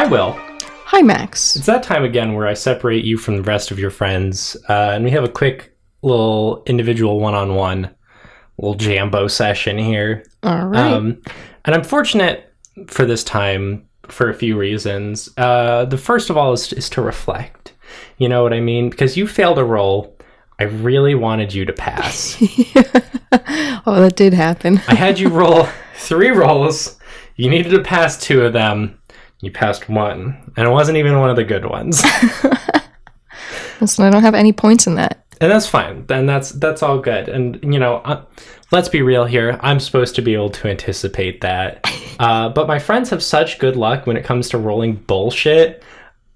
Hi, Will. Hi, Max. It's that time again where I separate you from the rest of your friends, and we have a quick little individual one-on-one little jambo session here. All right. And I'm fortunate for this time for a few reasons. The first of all is to reflect. You know what I mean? Because you failed a roll. I really wanted you to pass. Oh, that did happen. I had you roll 3 rolls. You needed to pass 2 of them. You passed 1, and it wasn't even one of the good ones. Listen, I don't have any points in that. And that's fine. Then that's all good. And, you know, let's be real here. I'm supposed to be able to anticipate that. But my friends have such good luck when it comes to rolling bullshit.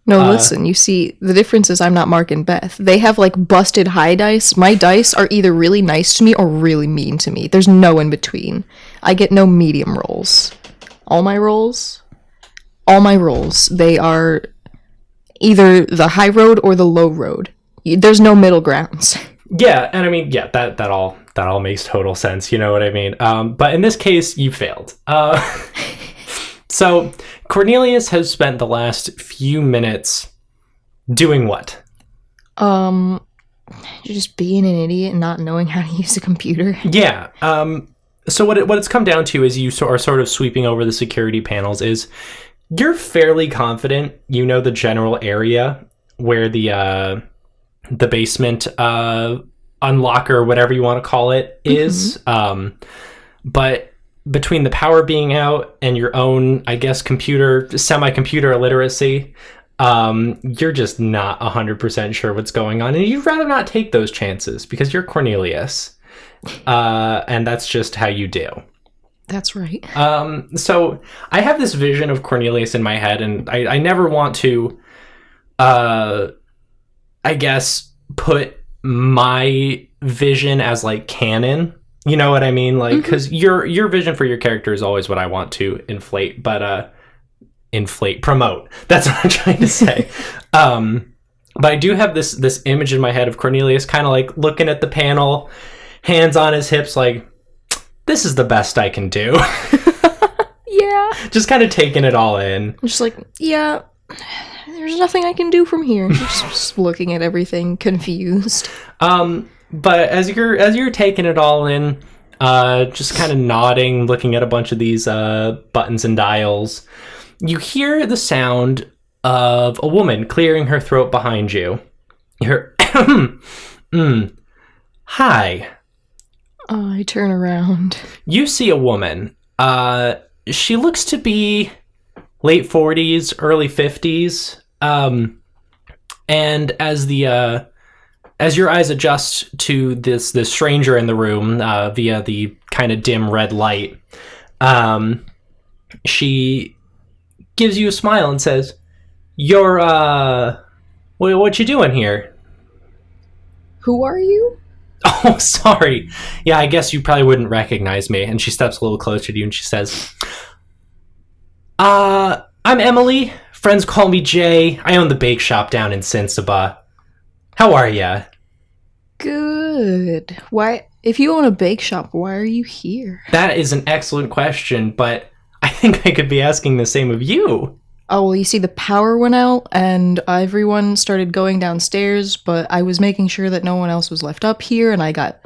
No, listen, you see, the difference is I'm not Mark and Beth. They have, like, busted high dice. My dice are either really nice to me or really mean to me. There's no in between. I get no medium rolls. All my rolls, they are either the high road or the low road. There's no middle grounds. Yeah, and I mean, yeah, that all makes total sense. You know what I mean? But in this case, you failed. So Cornelius has spent the last few minutes doing what? Just being an idiot and not knowing how to use a computer. Yeah. So what it's come down to is you are sort of sweeping over the security panels is you're fairly confident you know the general area where the basement unlocker, whatever you want to call it, is. But between the power being out and your own, I guess, semi-computer illiteracy, you're just not 100% sure what's going on. And you'd rather not take those chances because you're Cornelius. And that's just how you do. That's right. So I have this vision of Cornelius in my head, and I never want to, I guess, put my vision as like canon. You know what I mean? Like, because your vision for your character is always what I want to inflate, but promote. That's what I'm trying to say. But I do have this image in my head of Cornelius kind of like looking at the panel, hands on his hips, like, this is the best I can do. Yeah. Just kind of taking it all in. I'm just like, yeah, there's nothing I can do from here. Just looking at everything, confused. But as you're taking it all in, just kind of nodding, looking at a bunch of these buttons and dials, you hear the sound of a woman clearing her throat behind you. You hear, hi. I turn around. You see a woman. She looks to be late 40s, early 50s. And as your eyes adjust to this stranger in the room via the kind of dim red light, she gives you a smile and says, "You're what you doing here?" Who are you? Oh, sorry. Yeah, I guess you probably wouldn't recognize me. And she steps a little closer to you and she says, I'm Emily. Friends call me Jay. I own the bake shop down in Cincinnati. How are ya? Good. Why? If you own a bake shop, why are you here? That is an excellent question, but I think I could be asking the same of you. Oh, well, you see, the power went out, and everyone started going downstairs, but I was making sure that no one else was left up here, and I got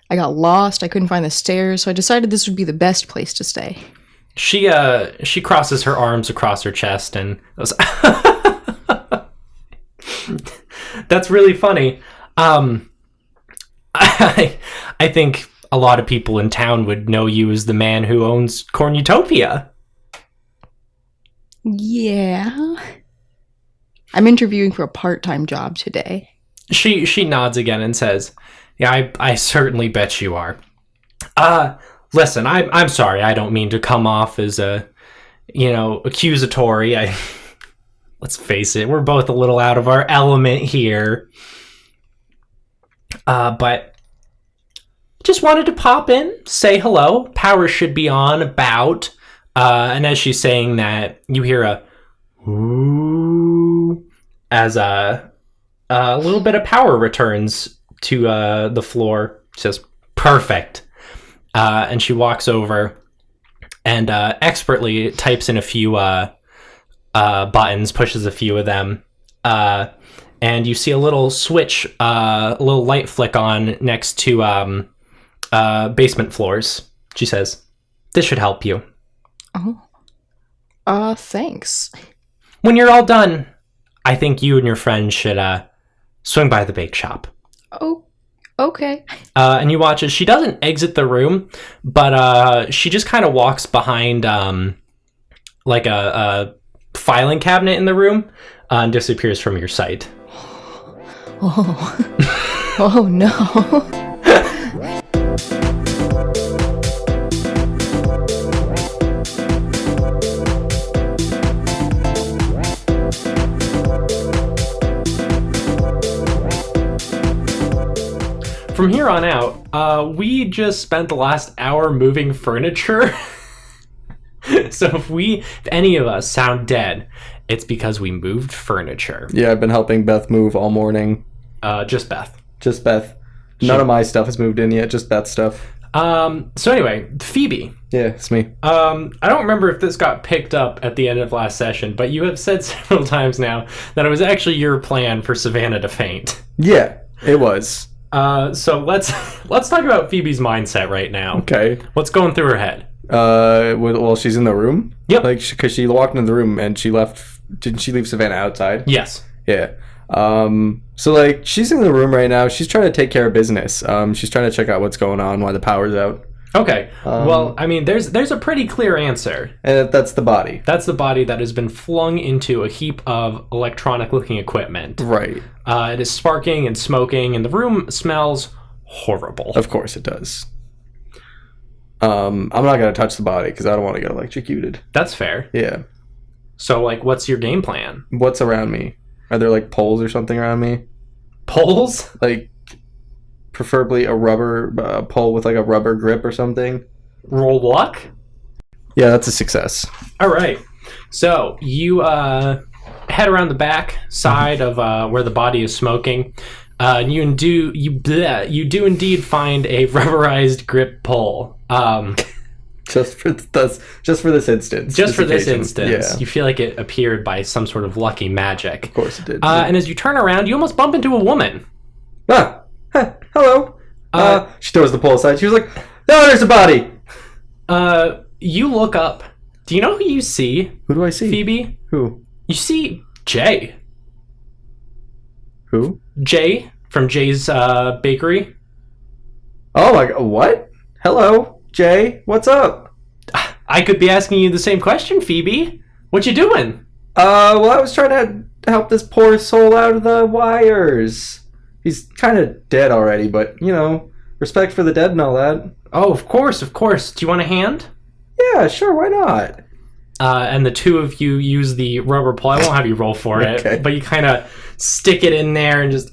lost. I couldn't find the stairs, so I decided this would be the best place to stay. She crosses her arms across her chest and goes, that's really funny. I think a lot of people in town would know you as the man who owns Cornutopia. Yeah. I'm interviewing for a part-time job today. She nods again and says, yeah, I certainly bet you are. Listen, I'm sorry. I don't mean to come off as accusatory. Let's face it, we're both a little out of our element here. But just wanted to pop in, say hello. Power should be on about. And as she's saying that, you hear a ooh as a little bit of power returns to the floor. She says, perfect. And she walks over and expertly types in a few buttons, pushes a few of them, and you see a little switch, a little light flick on next to basement floors. She says, "This should help you." Thanks. When you're all done, I think you and your friend should swing by the bake shop. Oh, okay. And you watch as she doesn't exit the room, but she just kind of walks behind like a filing cabinet in the room and disappears from your sight. Oh, oh no. From here on out, we just spent the last hour moving furniture. So if any of us sound dead, it's because we moved furniture. Yeah, I've been helping Beth move all morning. Just Beth. Just Beth. None of my stuff has moved in yet, just Beth's stuff. So anyway, Phoebe. Yeah, it's me. I don't remember if this got picked up at the end of last session, but you have said several times now that it was actually your plan for Savannah to faint. Yeah, it was. So let's talk about Phoebe's mindset right now. Okay. What's going through her head? Well, she's in the room? Yep. Like, because she walked into the room and she left... Didn't she leave Savannah outside? Yes. Yeah. So, like, she's in the room right now. She's trying to take care of business. She's trying to check out what's going on, why the power's out. Okay. Well, I mean, there's a pretty clear answer. And that's the body. That's the body that has been flung into a heap of electronic-looking equipment. Right. It is sparking and smoking, and the room smells horrible. Of course it does. I'm not going to touch the body because I don't want to get electrocuted. That's fair. Yeah. So, like, what's your game plan? What's around me? Are there, like, poles or something around me? Poles? Like, preferably a rubber pole with, like, a rubber grip or something? Roll luck? Yeah, that's a success. All right. So, you head around the back side of where the body is smoking. You do indeed find a rubberized grip pole. Just for this instance. Just for this occasion. instance. Yeah. You feel like it appeared by some sort of lucky magic. Of course it did. And as you turn around, you almost bump into a woman. Hello. She throws the pole aside. She was like, "No, there's a body." You look up. Do you know who you see? Who do I see? Phoebe? Who? You see Jay. Who? Jay from Jay's Bakery. Oh my god, what? Hello, Jay. What's up? I could be asking you the same question, Phoebe. What you doing? Well, I was trying to help this poor soul out of the wires. He's kind of dead already, but, you know, respect for the dead and all that. Oh, of course, of course. Do you want a hand? Yeah, sure, why not? And the two of you use the rubber pole. I won't have you roll for it, Okay. but you kind of stick it in there and just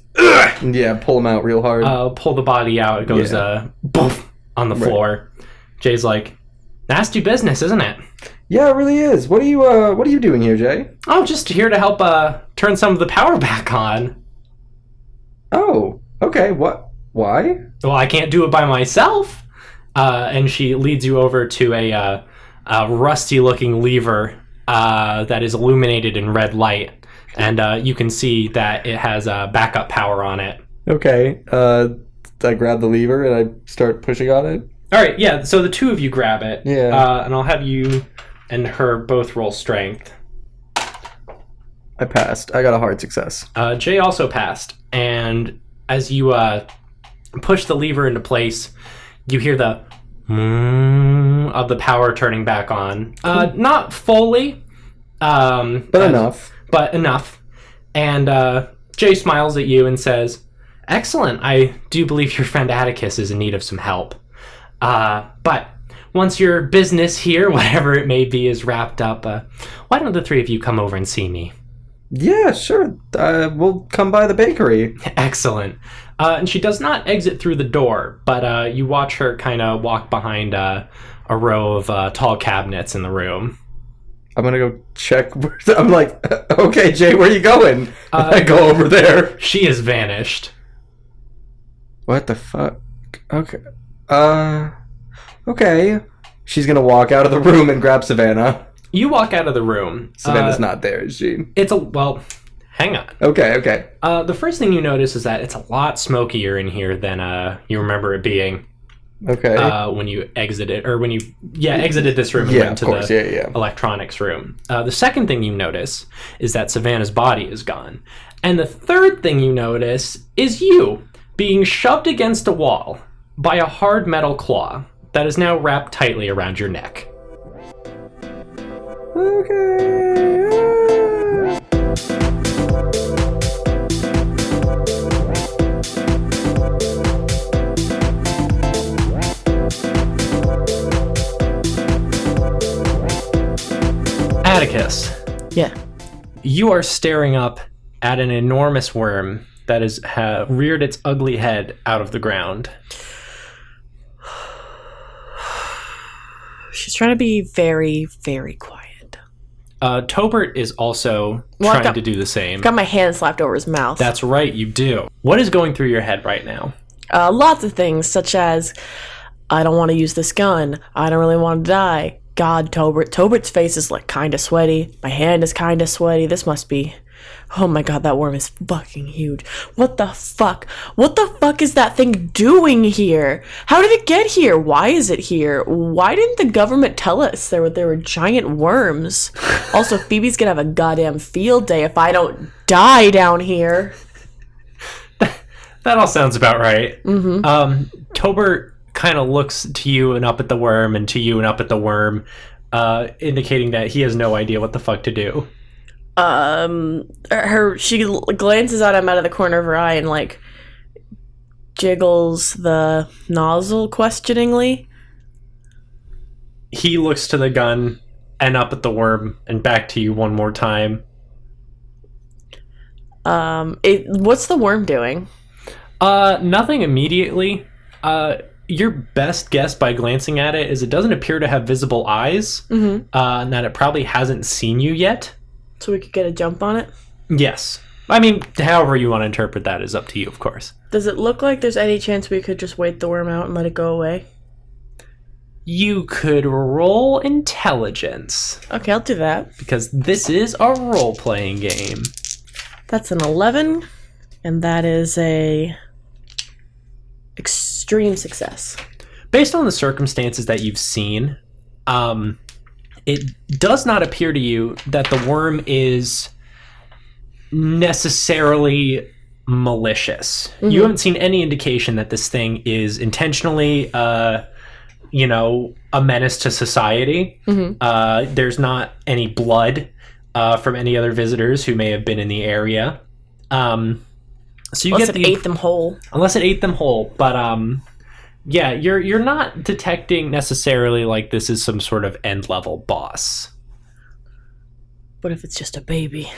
Yeah, pull him out real hard. pull the body out. It goes boof on the floor. Jay's like, nasty business, isn't it? Yeah, it really is. What are you doing here, Jay? Oh, just here to help turn some of the power back on. Oh, okay. What? Why? Well, I can't do it by myself. And she leads you over to a rusty-looking lever that is illuminated in red light, and you can see that it has backup power on it. Okay. I grab the lever and I start pushing on it. All right, yeah. So the two of you grab it, Yeah. and I'll have you and her both roll strength. I passed. I got a hard success. Jay also passed, and as you push the lever into place, you hear the of the power turning back on. Not fully, But enough. But enough. And Jay smiles at you and says, "Excellent. I do believe your friend Atticus is in need of some help. But once your business here, whatever it may be, is wrapped up, why don't the three of you come over and see me?" Yeah, sure. We'll come by the bakery. Excellent. And she does not exit through the door, but you watch her kind of walk behind a row of tall cabinets in the room. I'm gonna go check. I'm like, okay, Jay, where are you going? I go over there. She has vanished. What the fuck? Okay. Okay. She's gonna walk out of the room and grab Savannah. You walk out of the room. Savannah's not there, is she? Well, hang on. Okay. The first thing you notice is that it's a lot smokier in here than you remember it being. Okay. When you exited, or when you exited this room and Yeah, went to of course. the electronics room. The second thing you notice is that Savannah's body is gone. And the third thing you notice is you being shoved against a wall by a hard metal claw that is now wrapped tightly around your neck. Okay. Atticus, Yeah. you are staring up at an enormous worm that has reared its ugly head out of the ground. She's trying to be very, very quiet. Tobert is also trying to do the same. Got my hand slapped over his mouth. That's right, you do. What is going through your head right now? Lots of things, such as, I don't want to use this gun. I don't really want to die. God, Tobert. Tobert's face is like kind of sweaty. My hand is kind of sweaty. This must be... Oh my god, that worm is fucking huge. What the fuck? What the fuck is that thing doing here? How did it get here? Why is it here? Why didn't the government tell us there were giant worms? Also, Phoebe's gonna have a goddamn field day if I don't die down here. That all sounds about right. Mm-hmm. Tobert kind of looks to you and up at the worm and to you and up at the worm, indicating that he has no idea what the fuck to do. She glances at him out of the corner of her eye and like jiggles the nozzle questioningly. He looks to the gun and up at the worm and back to you one more time. What's the worm doing? Nothing immediately. Your best guess by glancing at it is it doesn't appear to have visible eyes, and that it probably hasn't seen you yet. So we could get a jump on it? Yes. I mean, however you want to interpret that is up to you, of course. Does it look like there's any chance we could just wait the worm out and let it go away? You could roll intelligence. Okay, I'll do that. Because this is a role-playing game. That's an 11, and that is a extreme success. Based on the circumstances that you've seen, it does not appear to you that the worm is necessarily malicious. You haven't seen any indication that this thing is intentionally, a menace to society. There's not any blood from any other visitors who may have been in the area. So you Unless get it ate them whole. Unless it ate them whole, but yeah, you're not detecting necessarily like this is some sort of end level boss. What if it's just a baby?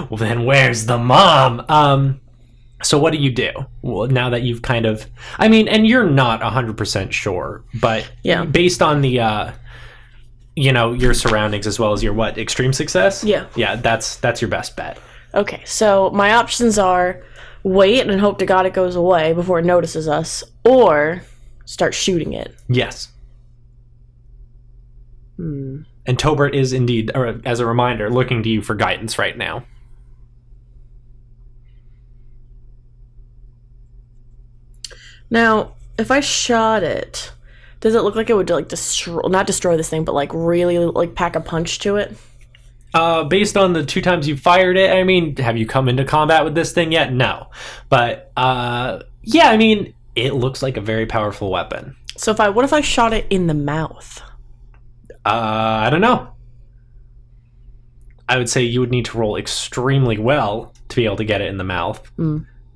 Well, then where's the mom? So what do you do? Well, now that you've kind of, I mean, and you're not 100% sure, but based on the, your surroundings as well as your extreme success? Yeah, that's your best bet. Okay, so my options are wait and hope to God it goes away before it notices us, or start shooting it. Yes. And Tobert is indeed, or as a reminder, looking to you for guidance right now. Now, if I shot it, does it look like it would like not destroy this thing, but like really like pack a punch to it? Based on the 2 times you fired it, I mean, have you come into combat with this thing yet? No. But, yeah, I mean, it looks like a very powerful weapon. So what if I shot it in the mouth? I don't know. I would say you would need to roll extremely well to be able to get it in the mouth.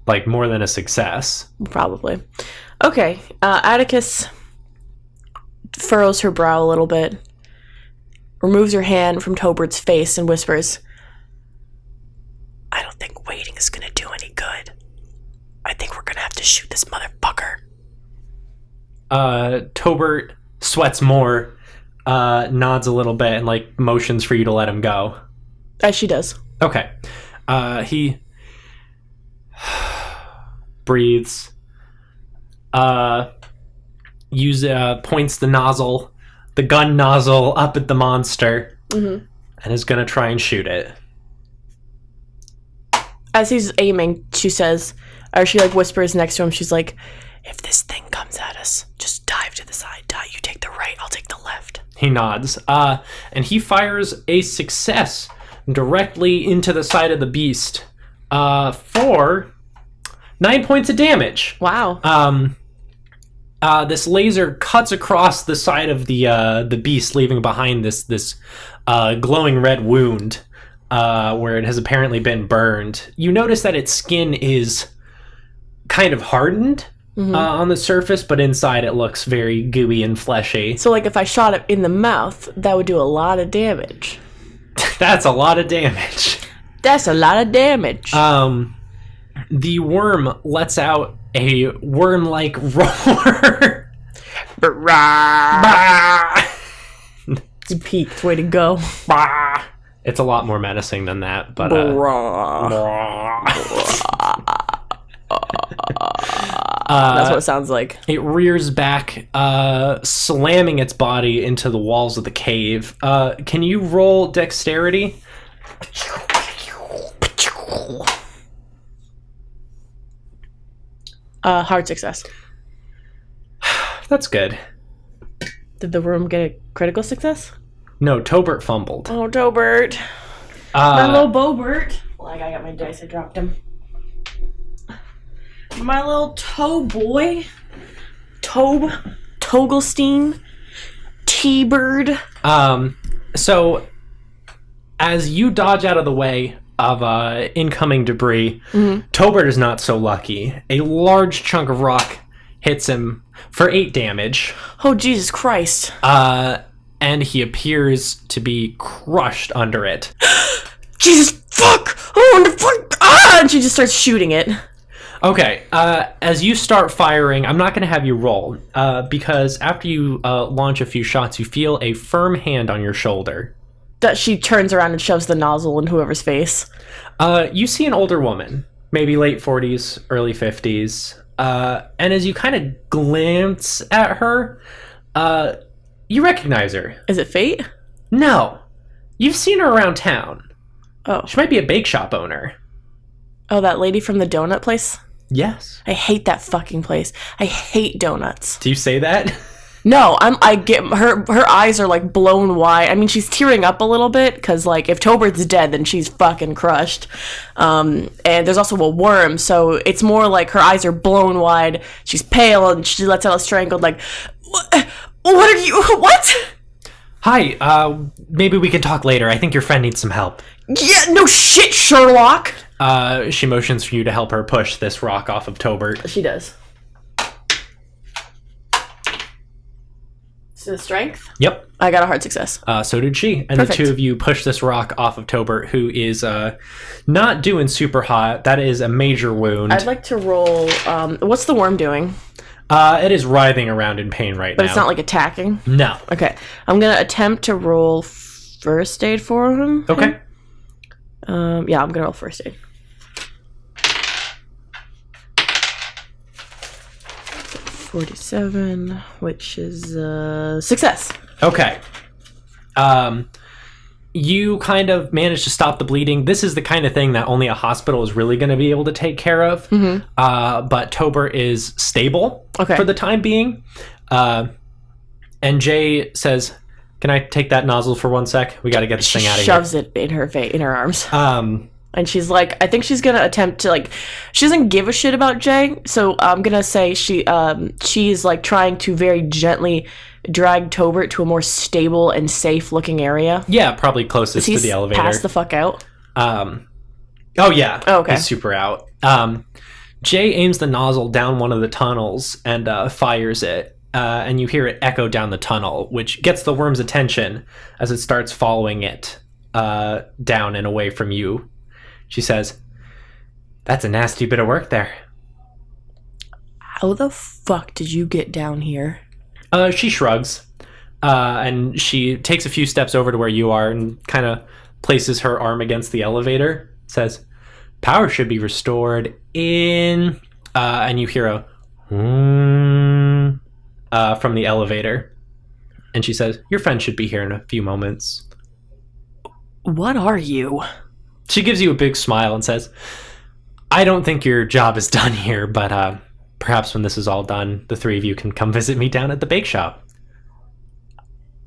Like, more than a success. Probably. Okay, Atticus furrows her brow a little bit, removes her hand from Tobert's face and whispers, I don't think waiting is gonna do any good. I think we're gonna have to shoot this motherfucker. Tobert sweats more, nods a little bit, and like motions for you to let him go. As she does. Okay. He breathes, points the nozzle the gun nozzle up at the monster and is going to try and shoot it. As he's aiming, she says, or she like whispers next to him, she's like, if this thing comes at us, just dive to the side. You take the right, I'll take the left. He nods. And he fires a success directly into the side of the beast for 9 points of damage. Wow. This laser cuts across the side of the beast, leaving behind this glowing red wound where it has apparently been burned. You notice that its skin is kind of hardened on the surface, but inside it looks very gooey and fleshy. So, like, if I shot it in the mouth, that would do a lot of damage. That's a lot of damage. That's a lot of damage. The worm lets out a worm-like roar. It's peaked. Way to go. It's a lot more menacing than that, but that's what it sounds like. it rears back, slamming its body into the walls of the cave. Can you roll dexterity? Hard success. That's good. Did the worm get a critical success? No, Tobert fumbled. Oh, Tobert. My little Bobert. Like, I got my dice, I dropped him. My little toe boy. Togelstein. T-Bird. So, as you dodge out of the way of incoming debris, Tobert is not so lucky. A large chunk of rock hits him for 8 damage. Oh, Jesus Christ. And he appears to be crushed under it. Jesus, fuck! Oh, the fuck! Ah! And she just starts shooting it. Okay, as you start firing, I'm not going to have you roll, because after you launch a few shots, you feel a firm hand on your shoulder. That she turns around and shoves the nozzle in whoever's face. You see an older woman, maybe late 40s, early 50s, and as you kind of glance at her, you recognize her. Is it Fate? No, you've seen her around town. Oh. She might be a bake shop owner. Oh, that lady from the donut place? Yes. I hate that fucking place. I hate donuts. Do you say that? No, I get her eyes are like blown wide. I mean, she's tearing up a little bit because like if Tobert's dead, then she's fucking crushed. And there's also a worm, so it's more like her eyes are blown wide. She's pale and she lets out a strangled like, what are you? What? Hi. Maybe we can talk later. I think your friend needs some help. Yeah, no shit, Sherlock. She motions for you to help her push this rock off of Tobert. She does. So strength? Yep. I got a hard success. So did she. And Perfect. the two of you push this rock off of Tobert, who is not doing super hot. That is a major wound. I'd like to roll. What's the worm doing? It is writhing around in pain right now. But it's not like attacking? No. Okay. I'm going to attempt to roll first aid for him. Okay. Yeah, I'm going to roll first aid. 47, which is success. Okay. You kind of managed to stop the bleeding. This is the kind of thing that only a hospital is really going to be able to take care of. But Tobert is stable for the time being. And Jay says, "Can I take that nozzle for 1 sec? We got to get this thing out of here." Shoves it in her in her arms. And she's like, I think she's gonna attempt to like, she doesn't give a shit about Jay, so I'm gonna say she's like trying to very gently drag Tobert to a more stable and safe looking area. Yeah, probably closest to the elevator. Pass the fuck out. Oh yeah. Oh, okay. He's super out. Jay aims the nozzle down one of the tunnels and fires it. And you hear it echo down the tunnel, which gets the worm's attention as it starts following it down and away from you. She says, "That's a nasty bit of work there." How the fuck did you get down here? She shrugs, and she takes a few steps over to where you are and kind of places her arm against the elevator. Says, "Power should be restored in..." And you hear a from the elevator. And she says, your friend should be here in a few moments. What are you? She gives you a big smile and says, I don't think your job is done here, but perhaps when this is all done, the three of you can come visit me down at the bake shop.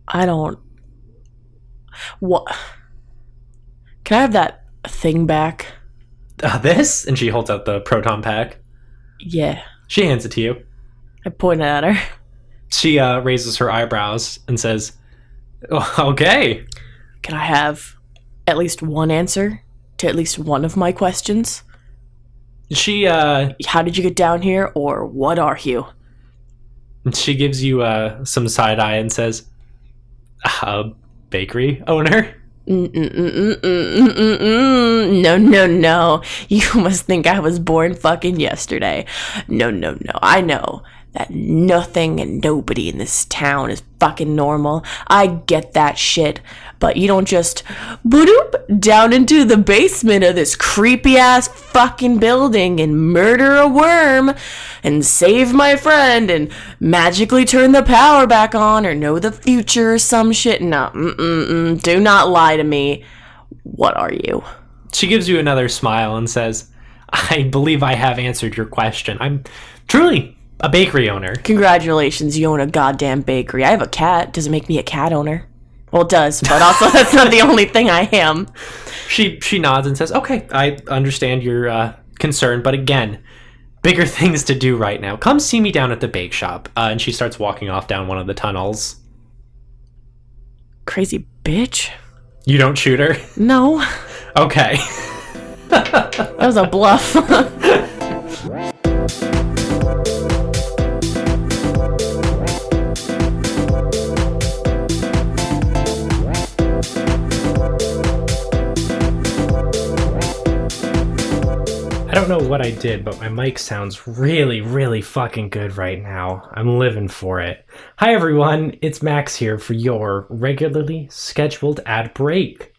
I don't... What? Can I have that thing back? This? And she holds out the proton pack. Yeah. She hands it to you. I pointed at her. She raises her eyebrows and says, oh, okay. Can I have at least one answer to at least one of my questions? She How did you get down here, or what are you? She gives you some side eye and says, bakery owner? No. You must think I was born fucking yesterday. No. I know that nothing and nobody in this town is fucking normal. I get that shit. But you don't just boop down into the basement of this creepy ass fucking building and murder a worm and save my friend and magically turn the power back on or know the future or some shit. No, do not lie to me. What are you? She gives you another smile and says, I believe I have answered your question. I'm truly a bakery owner. Congratulations, you own a goddamn bakery. I have a cat. Does it make me a cat owner? Well, it does, but also that's not the only thing I am. She nods and says, okay, I understand your concern, but again, bigger things to do right now. Come see me down at the bake shop. And she starts walking off down one of the tunnels. Crazy bitch. You don't shoot her? No. Okay. That was a bluff. I don't know what I did, but my mic sounds really, really fucking good right now. I'm living for it. Hi everyone, it's Max here for your regularly scheduled ad break.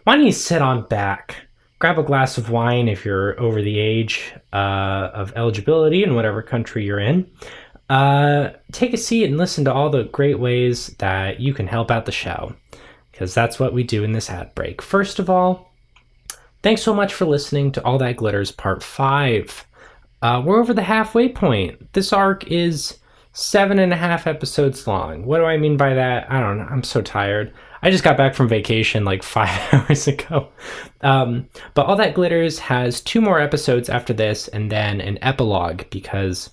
Why don't you sit on back, grab a glass of wine if you're over the age of eligibility in whatever country you're in. Take a seat and listen to all the great ways that you can help out the show, because that's what we do in this ad break. First of all, thanks so much for listening to All That Glitters Part 5. We're over the halfway point. This arc is 7.5 episodes long. What do I mean by that? I don't know. I'm so tired. I just got back from vacation like 5 hours ago. But All That Glitters has 2 more episodes after this and then an epilogue, because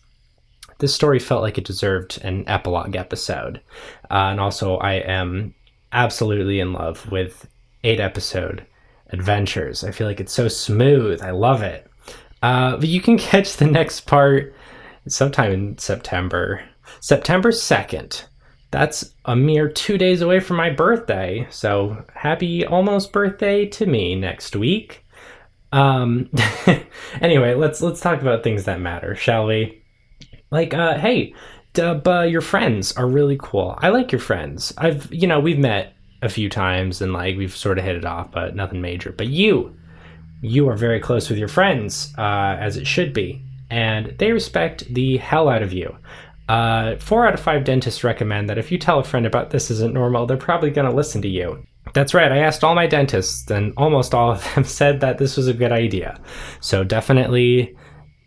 this story felt like it deserved an epilogue episode. And also I am absolutely in love with 8-episode adventures. I feel like it's so smooth. I love it. But you can catch the next part sometime in September 2nd. That's a mere 2 days away from my birthday. So happy almost birthday to me next week. Anyway, let's talk about things that matter, shall we? Like, hey, Dub, your friends are really cool. I like your friends. We've met a few times and like we've sort of hit it off, but nothing major. But you are very close with your friends, as it should be, and they respect the hell out of you. 4 out of 5 dentists recommend that if you tell a friend about This Isn't Normal, they're probably going to listen to you. That's right, I asked all my dentists and almost all of them said that this was a good idea. So definitely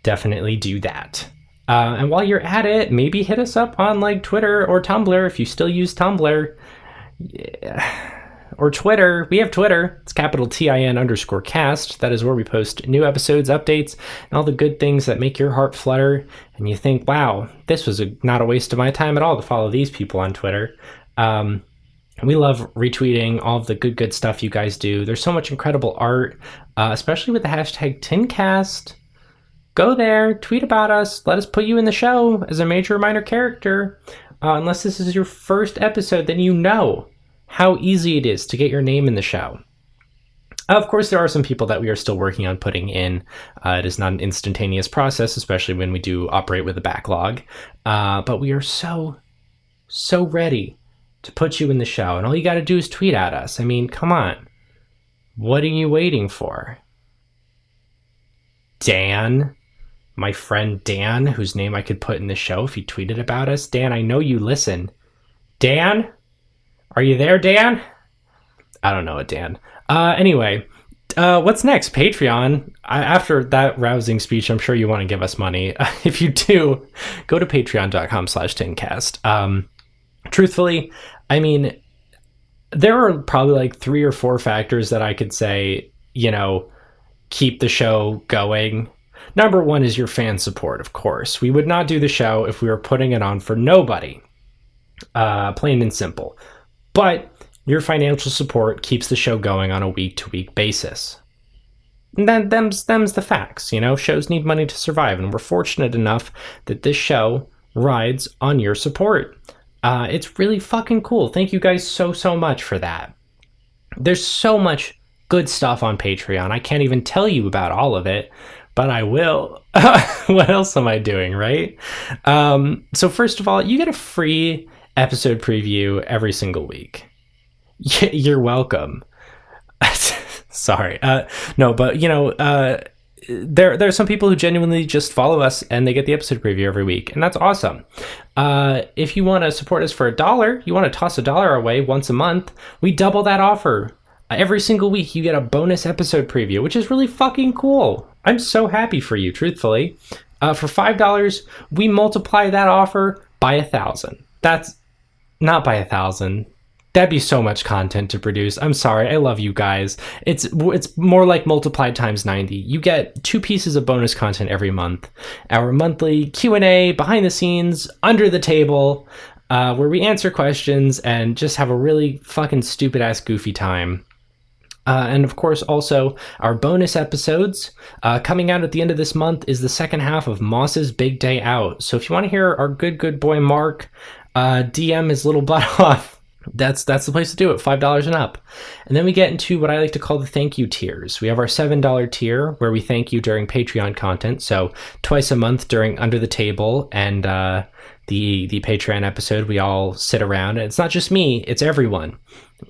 do that. And while you're at it, maybe hit us up on like Twitter or Tumblr if you still use Tumblr. Yeah. Or Twitter. We have Twitter. It's _TIN_cast. That is where we post new episodes, updates, and all the good things that make your heart flutter. And you think, wow, this was not a waste of my time at all to follow these people on Twitter. We love retweeting all of the good stuff you guys do. There's so much incredible art, especially with the hashtag TinCast. Go there, tweet about us. Let us put you in the show as a major or minor character. Unless this is your first episode, then you know how easy it is to get your name in the show. Of course, there are some people that we are still working on putting in. It is not an instantaneous process, especially when we do operate with a backlog. But we are so ready to put you in the show. And all you got to do is tweet at us. I mean, come on. What are you waiting for? Dan, my friend Dan, whose name I could put in the show if he tweeted about us. Dan, I know you listen. Dan? Are you there, Dan? I don't know it, Dan. Anyway, what's next? Patreon. After that rousing speech, I'm sure you want to give us money. If you do, go to patreon.com/tincast. Truthfully, I mean, there are probably like 3 or 4 factors that I could say, keep the show going. Number 1 is your fan support, of course. We would not do the show if we were putting it on for nobody. Plain and simple. But your financial support keeps the show going on a week-to-week basis. And them's the facts, Shows need money to survive, and we're fortunate enough that this show rides on your support. It's really fucking cool. Thank you guys so much for that. There's so much good stuff on Patreon. I can't even tell you about all of it, but I will. What else am I doing, right? So first of all, you get a free episode preview every single week. You're welcome. Sorry. No, but there are some people who genuinely just follow us and they get the episode preview every week, and that's awesome. If you want to support us for $1, you want to toss $1 our way once a month, we double that offer. Every single week you get a bonus episode preview, which is really fucking cool. I'm so happy for you, truthfully. For $5, we multiply that offer by 1,000. That's not by 1,000. That'd be so much content to produce. I'm sorry. I love you guys. It's more like multiplied times 90. You get 2 pieces of bonus content every month. Our monthly Q&A, behind the scenes, under the table, where we answer questions and just have a really fucking stupid ass goofy time. And of course, also our bonus episodes coming out at the end of this month is the second half of Moss's Big Day Out. So if you want to hear our good boy Mark DM his little butt off, that's the place to do it. $5 and up. And then we get into what I like to call the thank you tiers. We have our $7 tier where we thank you during Patreon content. So twice a month during Under the Table and the Patreon episode, we all sit around, and it's not just me, it's everyone.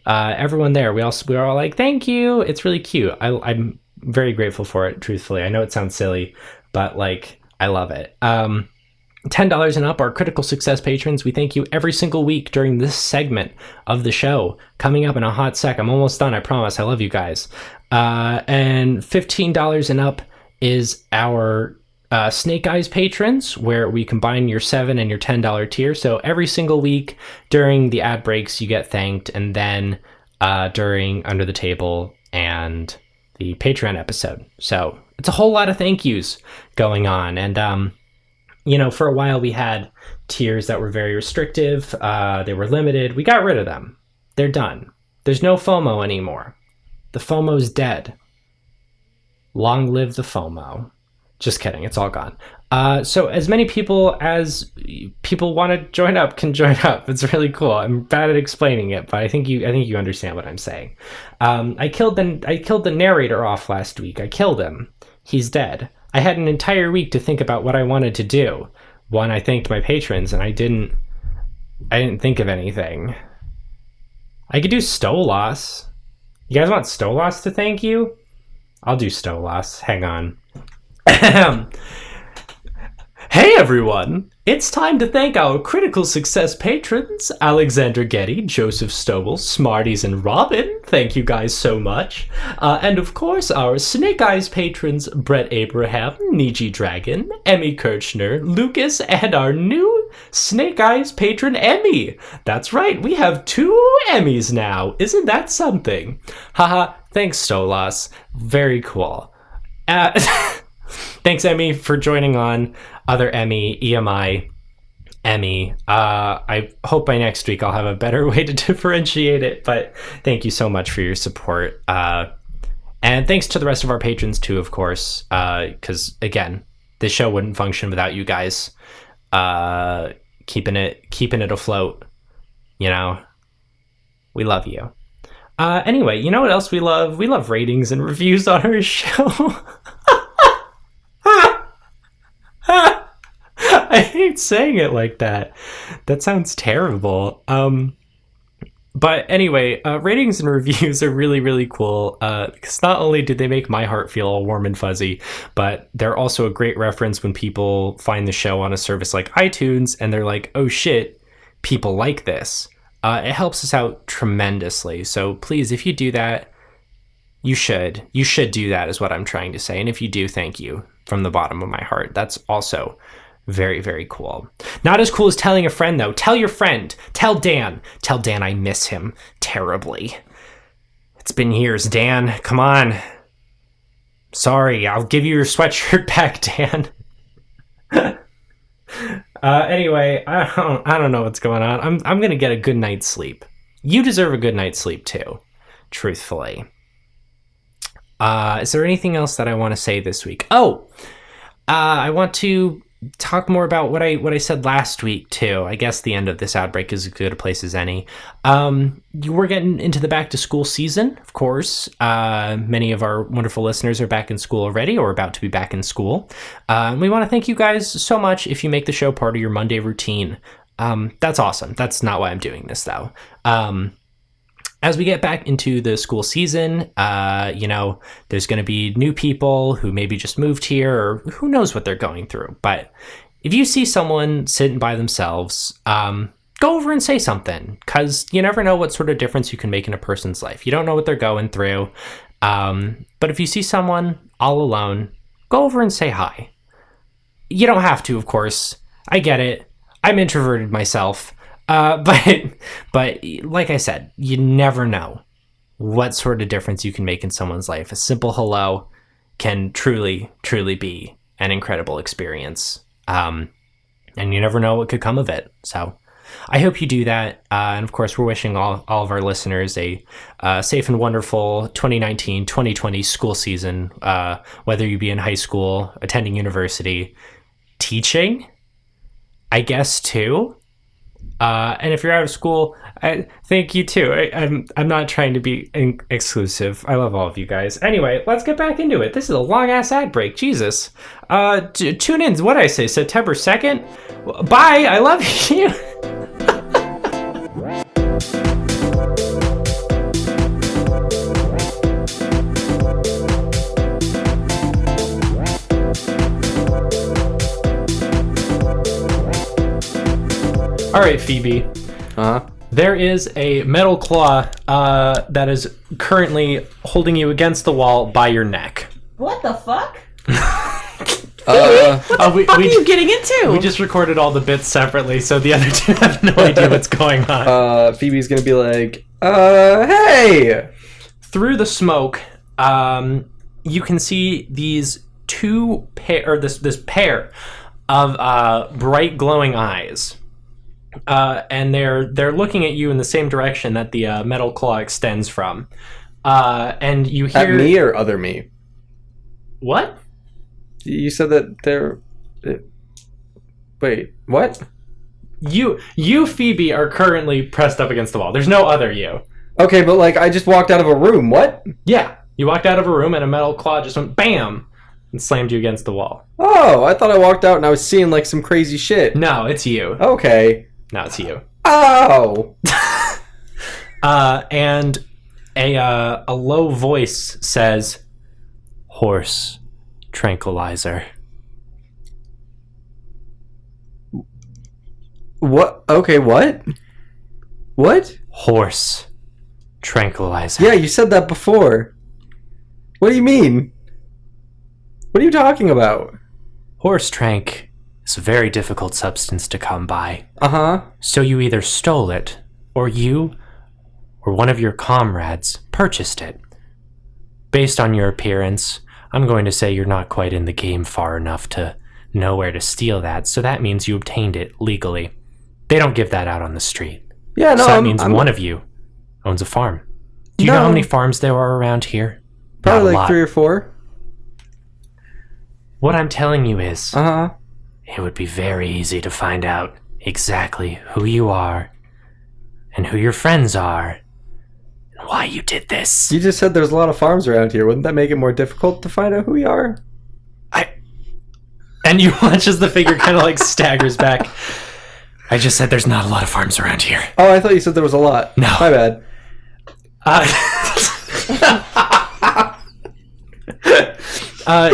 Everyone there. We're all like, thank you. It's really cute. I'm very grateful for it, truthfully. I know it sounds silly, but I love it. $10 and up, our critical success patrons. We thank you every single week during this segment of the show. Coming up in a hot sec. I'm almost done, I promise. I love you guys. And $15 and up is our Snake Eyes patrons, where we combine your $7 and your $10 tier. So every single week during the ad breaks, you get thanked, and then during Under the Table and the Patreon episode. So it's a whole lot of thank yous going on. And for a while we had tiers that were very restrictive. They were limited. We got rid of them. They're done. There's no FOMO anymore. The FOMO's dead. Long live the FOMO. Just kidding. It's all gone. So as many people as people want to join up can join up. It's really cool. I'm bad at explaining it, but I think you understand what I'm saying. I killed the narrator off last week. I killed him. He's dead. I had an entire week to think about what I wanted to do. One, I thanked my patrons, and I didn't think of anything. I could do Stolas. You guys want Stolas to thank you? I'll do Stolas. Hang on. Hey everyone! It's time to thank our critical success patrons, Alexander Getty, Joseph Stobel, Smarties, and Robin. Thank you guys so much. And of course, our Snake Eyes patrons, Brett Abraham, Niji Dragon, Emmy Kirchner, Lucas, and our new Snake Eyes patron, Emmy. That's right, we have 2 Emmys now. Isn't that something? Haha, thanks, Stolas. Very cool. Thanks, Emmy, for joining on. Other Emmy, EMI, Emmy. I hope by next week I'll have a better way to differentiate it, but thank you so much for your support. And thanks to the rest of our patrons too, of course, because again, this show wouldn't function without you guys keeping it afloat. We love you. Anyway, you know what else we love? We love ratings and reviews on our show. I hate saying it like that. That sounds terrible. But anyway, ratings and reviews are really, really cool because not only do they make my heart feel all warm and fuzzy, but they're also a great reference when people find the show on a service like iTunes and they're like, oh shit, people like this. It helps us out tremendously. So please, if you do that, you should do that, is what I'm trying to say. And if you do, thank you from the bottom of my heart. That's also very, very cool. Not as cool as telling a friend, though. Tell your friend. Tell Dan. Tell Dan I miss him terribly. It's been years, Dan. Come on. Sorry, I'll give you your sweatshirt back, Dan. Anyway, I don't know what's going on. I'm gonna get a good night's sleep. You deserve a good night's sleep too, truthfully. Is there anything else that I want to say this week? I want to talk more about what I said last week too. I guess the end of this outbreak is as good a place as any. We're getting into the back to school season, of course. Many of our wonderful listeners are back in school already or about to be back in school. We want to thank you guys so much if you make the show part of your Monday routine. That's awesome. That's not why I'm doing this though. As we get back into the school season, there's going to be new people who maybe just moved here or who knows what they're going through. But if you see someone sitting by themselves, go over and say something, because you never know what sort of difference you can make in a person's life. You don't know what they're going through. But if you see someone all alone, go over and say hi. You don't have to, of course. I get it. I'm introverted myself. But like I said, you never know what sort of difference you can make in someone's life. A simple hello can truly, truly be an incredible experience. And you never know what could come of it. So I hope you do that. And of course, we're wishing all of our listeners a safe and wonderful 2019-2020 school season, whether you be in high school, attending university, teaching, I guess, too. And if you're out of school, I thank you too. I'm not trying to be exclusive. I love all of you guys. Anyway, let's get back into it. This is a long ass ad break. Jesus. Tune in. What did I say? September 2nd. Bye. I love you. All right, Phoebe. There is a metal claw that is currently holding you against the wall by your neck. What the fuck? What are you getting into? We just recorded all the bits separately, so the other two have no idea what's going on. Phoebe's gonna be like, hey! Through the smoke, you can see these this pair of bright glowing eyes. And they're looking at you in the same direction that the metal claw extends from. And you hear... At me or other me? What? You said that they're... Wait, what? You, Phoebe, are currently pressed up against the wall. There's no other you. Okay, but I just walked out of a room. What? Yeah, you walked out of a room and a metal claw just went BAM! And slammed you against the wall. Oh, I thought I walked out and I was seeing some crazy shit. No, it's you. Okay. No, it's you. Oh! And a low voice says, "Horse tranquilizer." What? Okay, what? What? Horse tranquilizer. Yeah, you said that before. What do you mean? What are you talking about? Horse trank is a very difficult substance to come by. Uh-huh. So you either stole it, or you, or one of your comrades, purchased it. Based on your appearance, I'm going to say you're not quite in the game far enough to know where to steal that, so that means you obtained it legally. They don't give that out on the street. Yeah, no, so that means one of you owns a farm. Do you know how many farms there are around here? Probably 3 or 4. What I'm telling you is... Uh-huh. It would be very easy to find out exactly who you are and who your friends are and why you did this. You just said there's a lot of farms around here. Wouldn't that make it more difficult to find out who we are? And you watch as the figure kind of staggers back. I just said there's not a lot of farms around here. Oh, I thought you said there was a lot. No. My bad.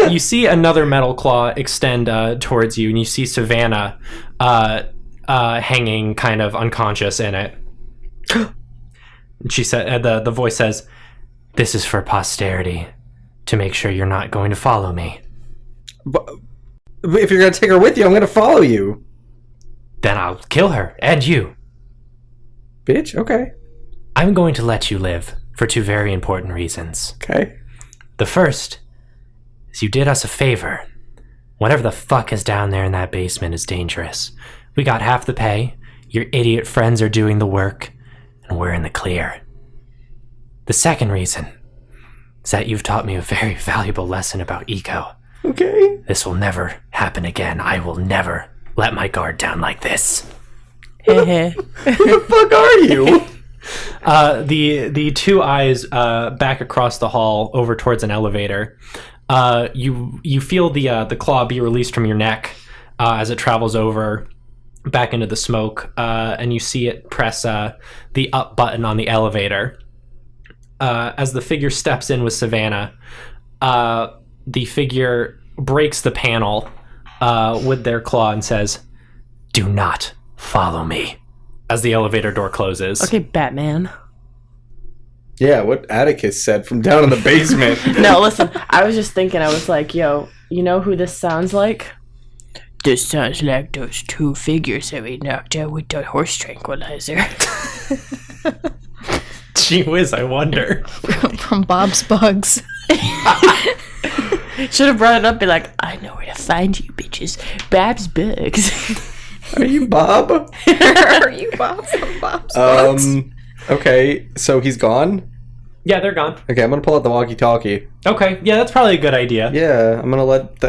You see another metal claw extend towards you, and you see Savannah hanging kind of unconscious in it. And she said, the voice says, "This is for posterity, to make sure you're not going to follow me. But if you're gonna take her with you, I'm gonna follow you. Then I'll kill her, and you. Bitch, okay. I'm going to let you live for 2 very important reasons. Okay. The first is you did us a favor. Whatever the fuck is down there in that basement is dangerous. We got half the pay, your idiot friends are doing the work, and we're in the clear. The second reason is that you've taught me a very valuable lesson about eco. Okay. This will never happen again. I will never let my guard down like this." Who the fuck are you? The 2 eyes back across the hall over towards an elevator. You feel the claw be released from your neck as it travels over back into the smoke, and you see it press the up button on the elevator. As the figure steps in with Savannah, the figure breaks the panel with their claw and says, "Do not follow me," as the elevator door closes. Okay, Batman. Yeah, what Atticus said from down in the basement. No, listen, I was just thinking, I was like, yo, you know who this sounds like? This sounds like those 2 figures that we knocked out with the horse tranquilizer. Gee whiz, I wonder. From Bob's Bugs. Should have brought it up, be like, I know where to find you, bitches. Babs Bugs. Are you Bob? Are you Bob from Bob's Bugs? Okay, so he's gone? Yeah, they're gone. Okay, I'm gonna pull out the walkie-talkie. Okay, yeah, that's probably a good idea. Yeah, I'm gonna let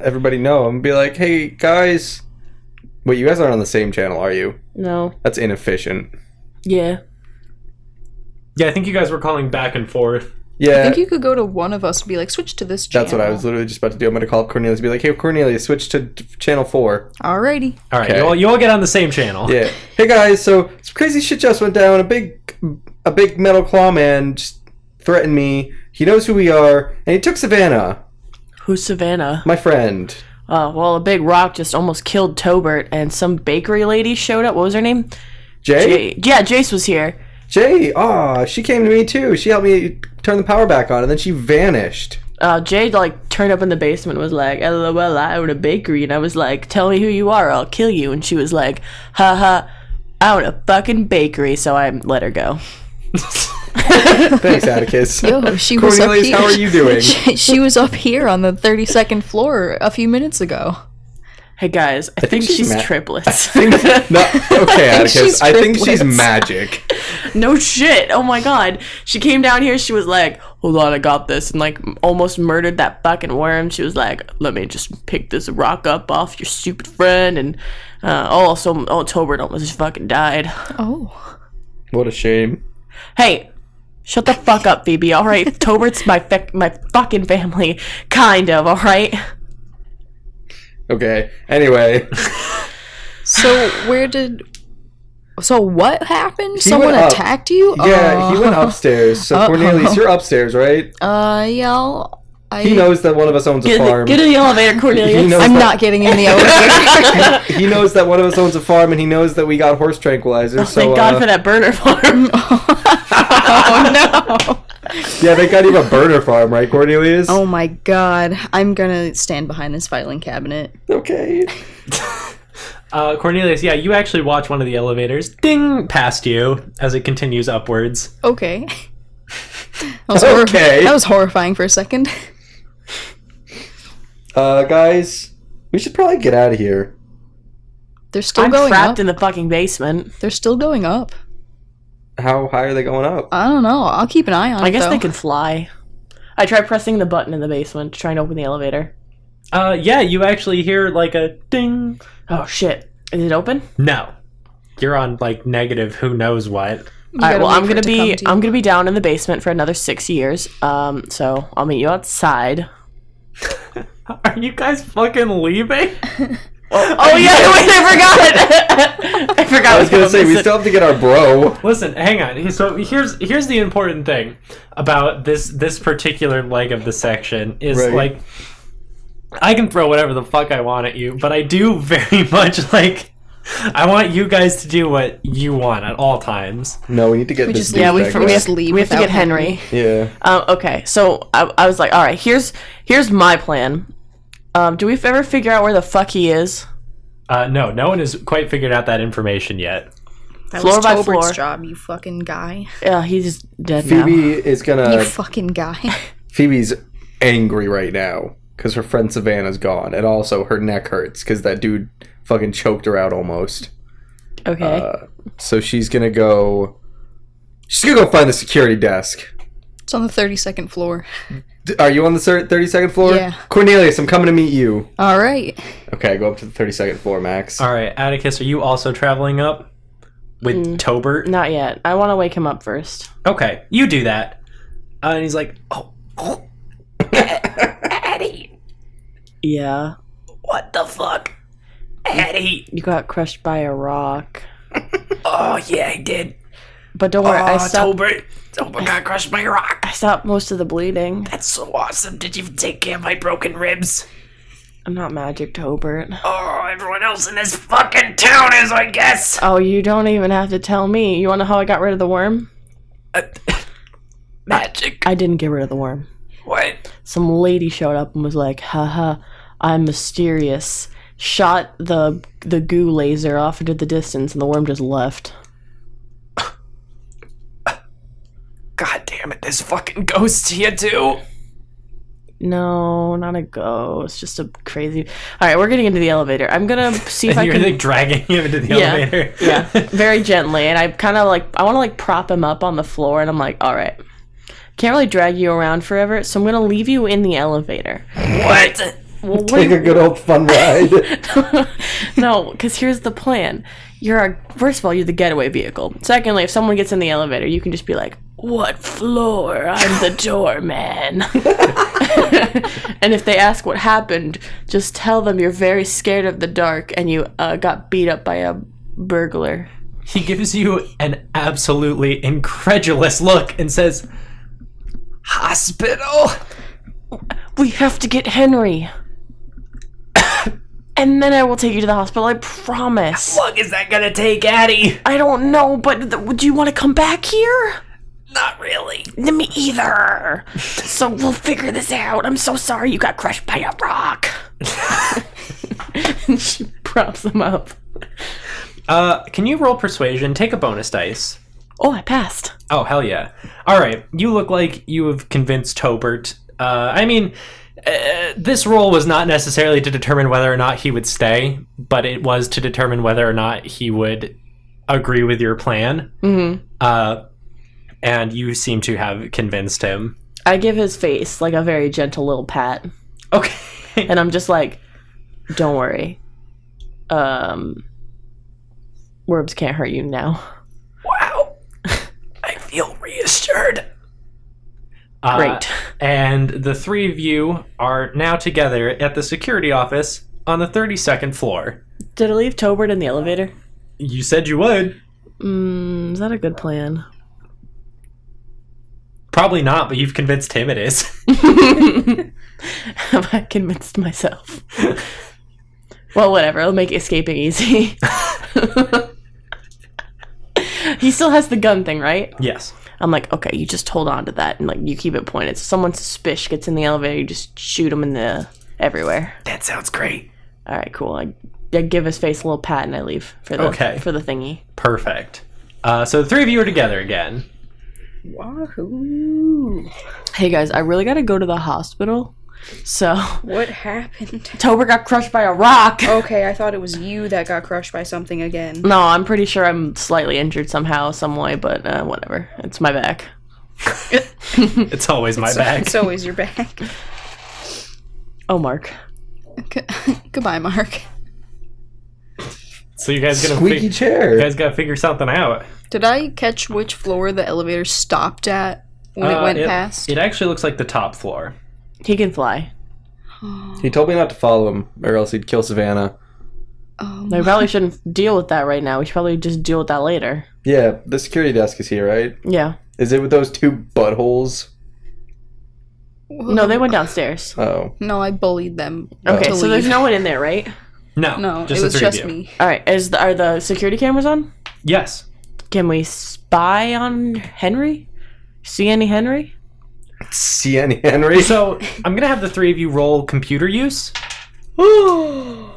everybody know. I'm gonna be like, "Hey guys, wait, you guys aren't on the same channel, are you? No. That's inefficient." Yeah. Yeah, I think you guys were calling back and forth. Yeah, I think you could go to one of us and be like, switch to this channel. that's what I was literally just about to do. I'm gonna call up Cornelius and be like, "Hey Cornelius, switch to channel 4." Alrighty. All right, Okay. you all get on the same channel. Yeah. Hey guys, so some crazy shit just went down. A big metal claw man just threatened me. He knows who we are, and he took Savannah, Who's Savannah? my friend. Well, a big rock just almost killed Tobert, and some bakery lady showed up. What was her name? Jay? Yeah, Jace was here. Jay, she came to me too. She helped me turn the power back on, and then she vanished. Jay, turned up in the basement and was like, "LOL, I own a bakery." And I was like, "Tell me who you are, I'll kill you." And she was like, "Haha, I own a fucking bakery." So I let her go. Thanks, Atticus. Yo, she was up Cornelius, here. how are you doing? She was up here on the 32nd floor a few minutes ago. Hey guys, I think she's triplets. Okay, Atticus. she's I think she's triplets. magic. No shit. Oh my god. She came down here, she was like, "Hold on, I got this," and almost murdered that fucking worm. She was like, "Let me just pick this rock up off your stupid friend," and Tobert almost fucking died. Oh. What a shame. Hey, shut the fuck up, Phoebe, alright? Tobert's my fucking family, kind of, alright? Okay. Anyway, So what happened? Someone went up. attacked you? yeah, he went upstairs. So Cornelius, you're upstairs, right? Yeah, He knows that one of us owns a farm. Get in the elevator, Cornelius. He knows I'm that- not getting in the elevator. He knows that one of us owns a farm, and he knows that we got horse tranquilizers. So, Thank God for that burner farm. Oh no. Yeah, they got you a burner farm, right, Cornelius? Oh my god. I'm gonna stand behind this filing cabinet. Okay. Cornelius, yeah, you actually watch one of the elevators ding past you as it continues upwards. Okay. Okay. That was horrifying for a second. Guys, we should probably get out of here. They're still I'm going trapped up. in the fucking basement. They're still going up. How high are they going up? I don't know. I'll keep an eye on it. I guess though. they can fly. I tried pressing the button in the basement to try and open the elevator. Yeah, you actually hear a ding. Oh shit. Is it open? No. You're on negative who knows what. You Alright, gotta well wait I'm for gonna it to come to you. I'm gonna be down in the basement for another 6 years. So I'll meet you outside. Are you guys fucking leaving? Oh yeah, wait, I forgot. I forgot. I was gonna say, we still have to get our bro. Listen, hang on. So here's the important thing about this particular leg of the section is Right. I can throw whatever the fuck I want at you, but I do very much I want you guys to do what you want at all times. No, we need to get We this. just- dude yeah, we back for- back. we have, Just leave we have to without get Henry. Yeah. Okay, so I was like, all right, here's my plan. Do we ever figure out where the fuck he is? No one has quite figured out that information yet. That Floor was by Tobert's floor. job, you fucking guy. Yeah, he's dead now. Phoebe is You gonna. fucking guy. Phoebe's angry right now because her friend Savannah's gone, and also her neck hurts because that dude fucking choked her out almost. Okay. So she's gonna go. She's gonna go find the security desk. It's on the 32nd floor. Are you on the 32nd floor? Yeah. Cornelius, I'm coming to meet you. All right. Okay, go up to the 32nd floor, Max. All right, Atticus, are you also traveling up with Tobert? Not yet. I want to wake him up first. Okay, you do that. And he's like, oh, Eddie, Yeah. what the fuck? Eddie. You got crushed by a rock. Oh, yeah, I did. But don't worry, I Oh, stopped. Tobert got crushed by a rock. I stopped most of the bleeding. That's so awesome. Did you take care of my broken ribs? I'm not magic, Tobert. Oh, everyone else in this fucking town is, I guess. Oh, you don't even have to tell me. You want to know how I got rid of the worm? Magic. I didn't get rid of the worm. What? Some lady showed up and was like, haha, I'm mysterious. Shot the goo laser off into the distance and the worm just left. God damn it, there's fucking ghosts here too. No, not a ghost. Just a crazy... Alright, we're getting into the elevator. I'm gonna see if And I you're can... like dragging him into the elevator. Yeah, very gently. And I kind of like, I want to like prop him up on the floor. And I'm like, all right, can't really drag you around forever. So I'm going to leave you in the elevator. What? Well, Take a good old fun ride. No, because here's the plan. First of all, you're the getaway vehicle. Secondly, if someone gets in the elevator, you can just be like, what floor? I'm the doorman. And if they ask what happened, just tell them you're very scared of the dark and you got beat up by a burglar. He gives you an absolutely incredulous look and says, hospital? We have to get Henry. And then I will take you to the hospital, I promise. How long is that gonna take, Addie? I don't know, but do you want to come back here? Not really. Me either. So we'll figure this out. I'm so sorry you got crushed by a rock. And she props him up. Can you roll persuasion? Take a bonus dice. Oh, I passed. Oh, hell yeah. Alright, you look like you have convinced Tobert. This roll was not necessarily to determine whether or not he would stay, but it was to determine whether or not he would agree with your plan. Mm-hmm. And you seem to have convinced him. I give his face like a very gentle little pat. Okay. And I'm just like, don't worry. Worms can't hurt you now. Wow. I feel reassured. Great. And the three of you are now together at the security office on the 32nd floor. Did I leave Tobert in the elevator? You said you would. Is that a good plan? Probably not, but you've convinced him it is. Have I convinced myself? Well, whatever. It'll make escaping easy. He still has the gun thing, right? Yes. I'm like, okay, you just hold on to that and like you keep it pointed. So someone suspicious gets in the elevator, you just shoot them in the everywhere. That sounds great. All right, cool. I give his face a little pat and I leave for the thingy. Perfect. So the three of you are together again. Wahoo. Hey guys, I really gotta go to the hospital. So What happened? Tobert got crushed by a rock. Okay, I thought it was you that got crushed by something again. No, I'm pretty sure I'm slightly injured somehow, some way, but whatever. It's my back. It's always my back. It's always your back. Oh, Mark. Goodbye, Mark. So you guys Squeaky chair. You guys gotta figure something out. Did I catch which floor the elevator stopped at when it went past? It actually looks like the top floor. He can fly. He told me not to follow him, or else he'd kill Savannah. We probably shouldn't deal with that right now. We should probably just deal with that later. Yeah, the security desk is here, right? Yeah. Is it with those two buttholes? No, they went downstairs. Oh. No, I bullied them. Okay, to so there's leave. no one in there, right? No, just it the was three just of you. me. All right. Are the security cameras on? Yes. Can we spy on Henry? See any Henry? See any Henry? So I'm gonna have the three of you roll computer use. Oh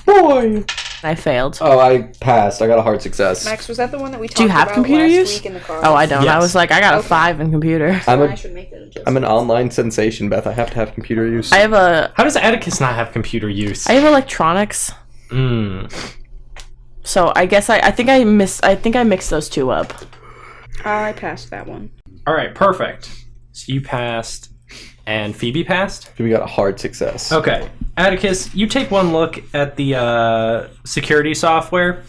boy! I failed. Oh, I passed. I got a hard success. Max, was that the one that we talked Do you have about computer last use? week in the car? Oh, I don't. I Yes. was like, I got a Okay. 5 in computer. I should make that adjustment. I'm an online sensation, Beth. I have to have computer use. I How does Atticus not have computer use? have electronics. So I guess I think I mixed those two up. I passed that one. All right, perfect. So you passed, and Phoebe passed. We got a hard success. Okay, Atticus, you take one look at the security software.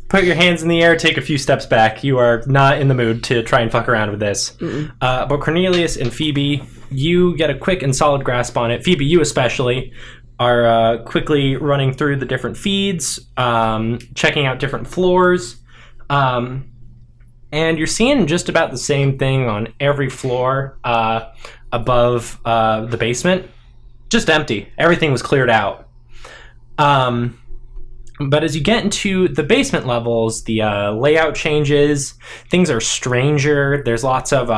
Put your hands in the air, take a few steps back. You are not in the mood to try and fuck around with this. But Cornelius and Phoebe, you get a quick and solid grasp on it. Phoebe, you especially, are quickly running through the different feeds, checking out different floors. And you're seeing just about the same thing on every floor above the basement. Just empty. Everything was cleared out. But as you get into the basement levels, the layout changes. Things are stranger. There's lots of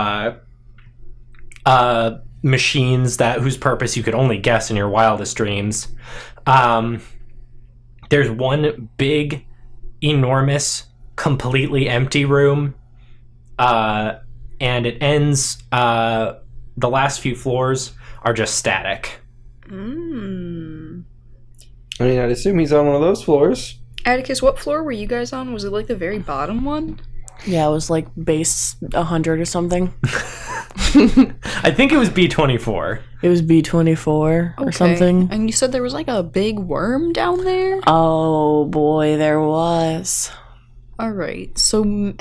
machines whose purpose you could only guess in your wildest dreams. There's one big, enormous, completely empty room. And it ends... the last few floors are just static. I mean, I'd assume he's on one of those floors. Atticus, what floor were you guys on? Was it like the very bottom one? Yeah, it was like base 100 or something. I think it was B24. It was B24 or something. And you said there was like a big worm down there? Oh boy, there was. Alright, so...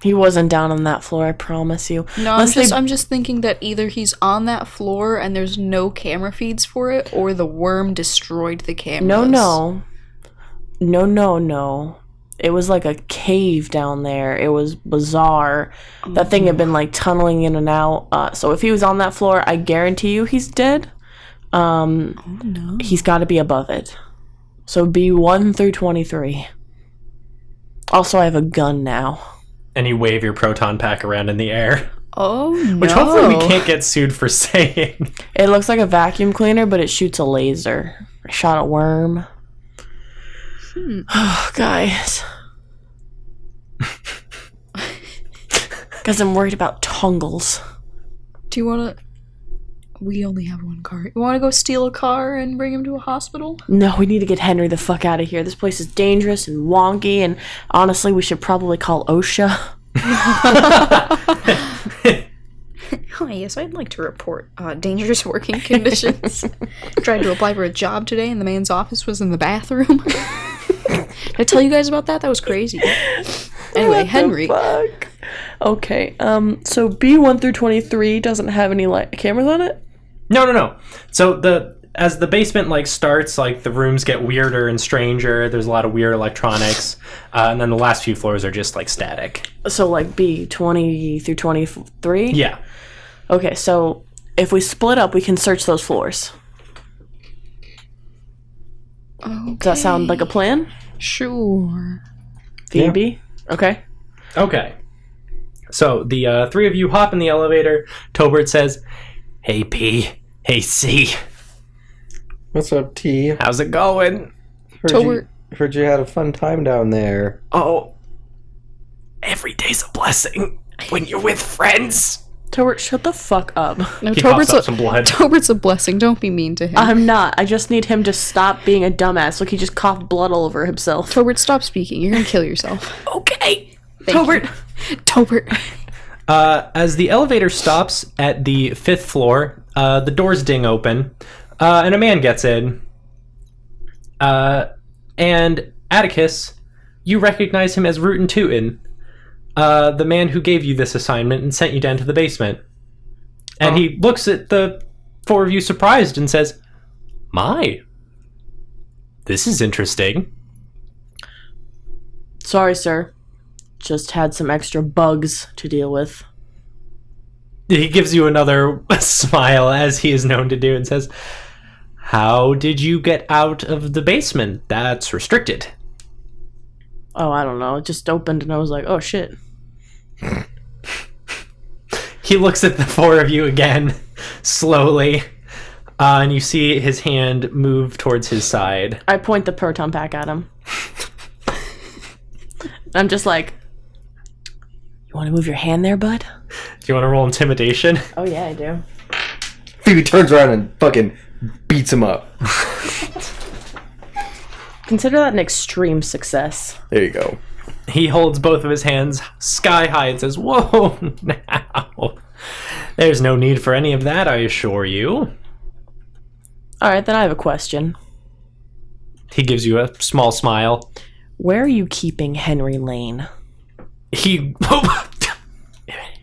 He wasn't down on that floor, I promise you. No, I'm just thinking that either he's on that floor and there's no camera feeds for it, or the worm destroyed the cameras. No. It was like a cave down there. It was bizarre. That thing had been like tunneling in and out. So if he was on that floor, I guarantee you he's dead. No. He's got to be above it. So B1 through 23. Also, I have a gun now. And you wave your proton pack around in the air. Oh, no. Which hopefully we can't get sued for saying. It looks like a vacuum cleaner, but it shoots a laser. I shot a worm. Oh, guys. Because I'm worried about tongles. Do you want to... We only have one car. You want to go steal a car and bring him to a hospital? No, we need to get Henry the fuck out of here. This place is dangerous and wonky, and honestly, we should probably call OSHA. Hi, yes, I'd like to report dangerous working conditions. Tried to apply for a job today, and the man's office was in the bathroom. Did I tell you guys about that? That was crazy. Anyway, Henry. Fuck. Okay, so B1 through 23 doesn't have any cameras on it? No. So as the basement starts, the rooms get weirder and stranger. There's a lot of weird electronics, and then the last few floors are just static. So B20 through 23? Yeah. Okay, so if we split up, we can search those floors. Okay. Does that sound like a plan? Sure. Phoebe? Yeah. Okay. So the three of you hop in the elevator. Tobert says, "Hey P, hey C, What's up, T? how's it going?" Heard you had a fun time down there. Oh, every day's a blessing when you're with friends. Tobert, shut the fuck up. No, He coughs up some blood. Tobert's a blessing. Don't be mean to him. I'm not. I just need him to stop being a dumbass. Look, he just coughed blood all over himself. Tobert, stop speaking. You're gonna kill yourself. Okay. Tobert. Tobert. As the elevator stops at the 5th floor, the doors ding open, and a man gets in. And Atticus, you recognize him as Rootin' Tootin', the man who gave you this assignment and sent you down to the basement. And he looks at the four of you surprised and says, "My, this is interesting." Sorry, sir. Just had some extra bugs to deal with. He gives you another smile, as he is known to do, and says, How did you get out of the basement? That's restricted. Oh, I don't know. It just opened and I was like, oh shit. He looks at the four of you again, slowly, and you see his hand move towards his side. I point the proton pack at him. I'm just like, you want to move your hand there, bud? Do you want to roll intimidation? Oh yeah, I do. Phoebe turns around and fucking beats him up. Consider that an extreme success. There you go. He holds both of his hands sky high and says, "Whoa, now. There's no need for any of that, I assure you." Alright, then I have a question. He gives you a small smile. Where are you keeping Henry Lane?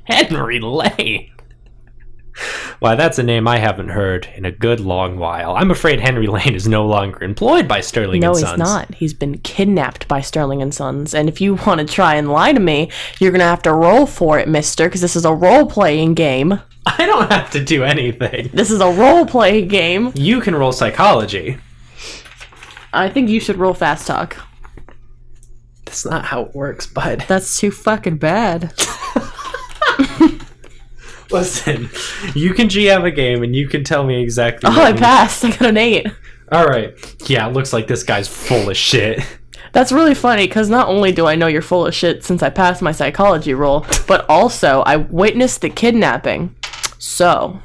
Henry Lane. Why, that's a name I haven't heard in a good long while. I'm afraid Henry Lane is no longer employed by Sterling No, and he's Sons. not. He's been kidnapped by Sterling and Sons. And if you want to try and lie to me, you're going to have to roll for it, mister, because this is a role-playing game. I don't have to do anything. This is a role-playing game. You can roll psychology. I think you should roll fast talk. That's not how it works, bud. That's too fucking bad. Listen, you can GM a game and you can tell me exactly. Oh, I passed. I got an 8. Alright. Yeah, it looks like this guy's full of shit. That's really funny, because not only do I know you're full of shit since I passed my psychology roll, but also I witnessed the kidnapping. So,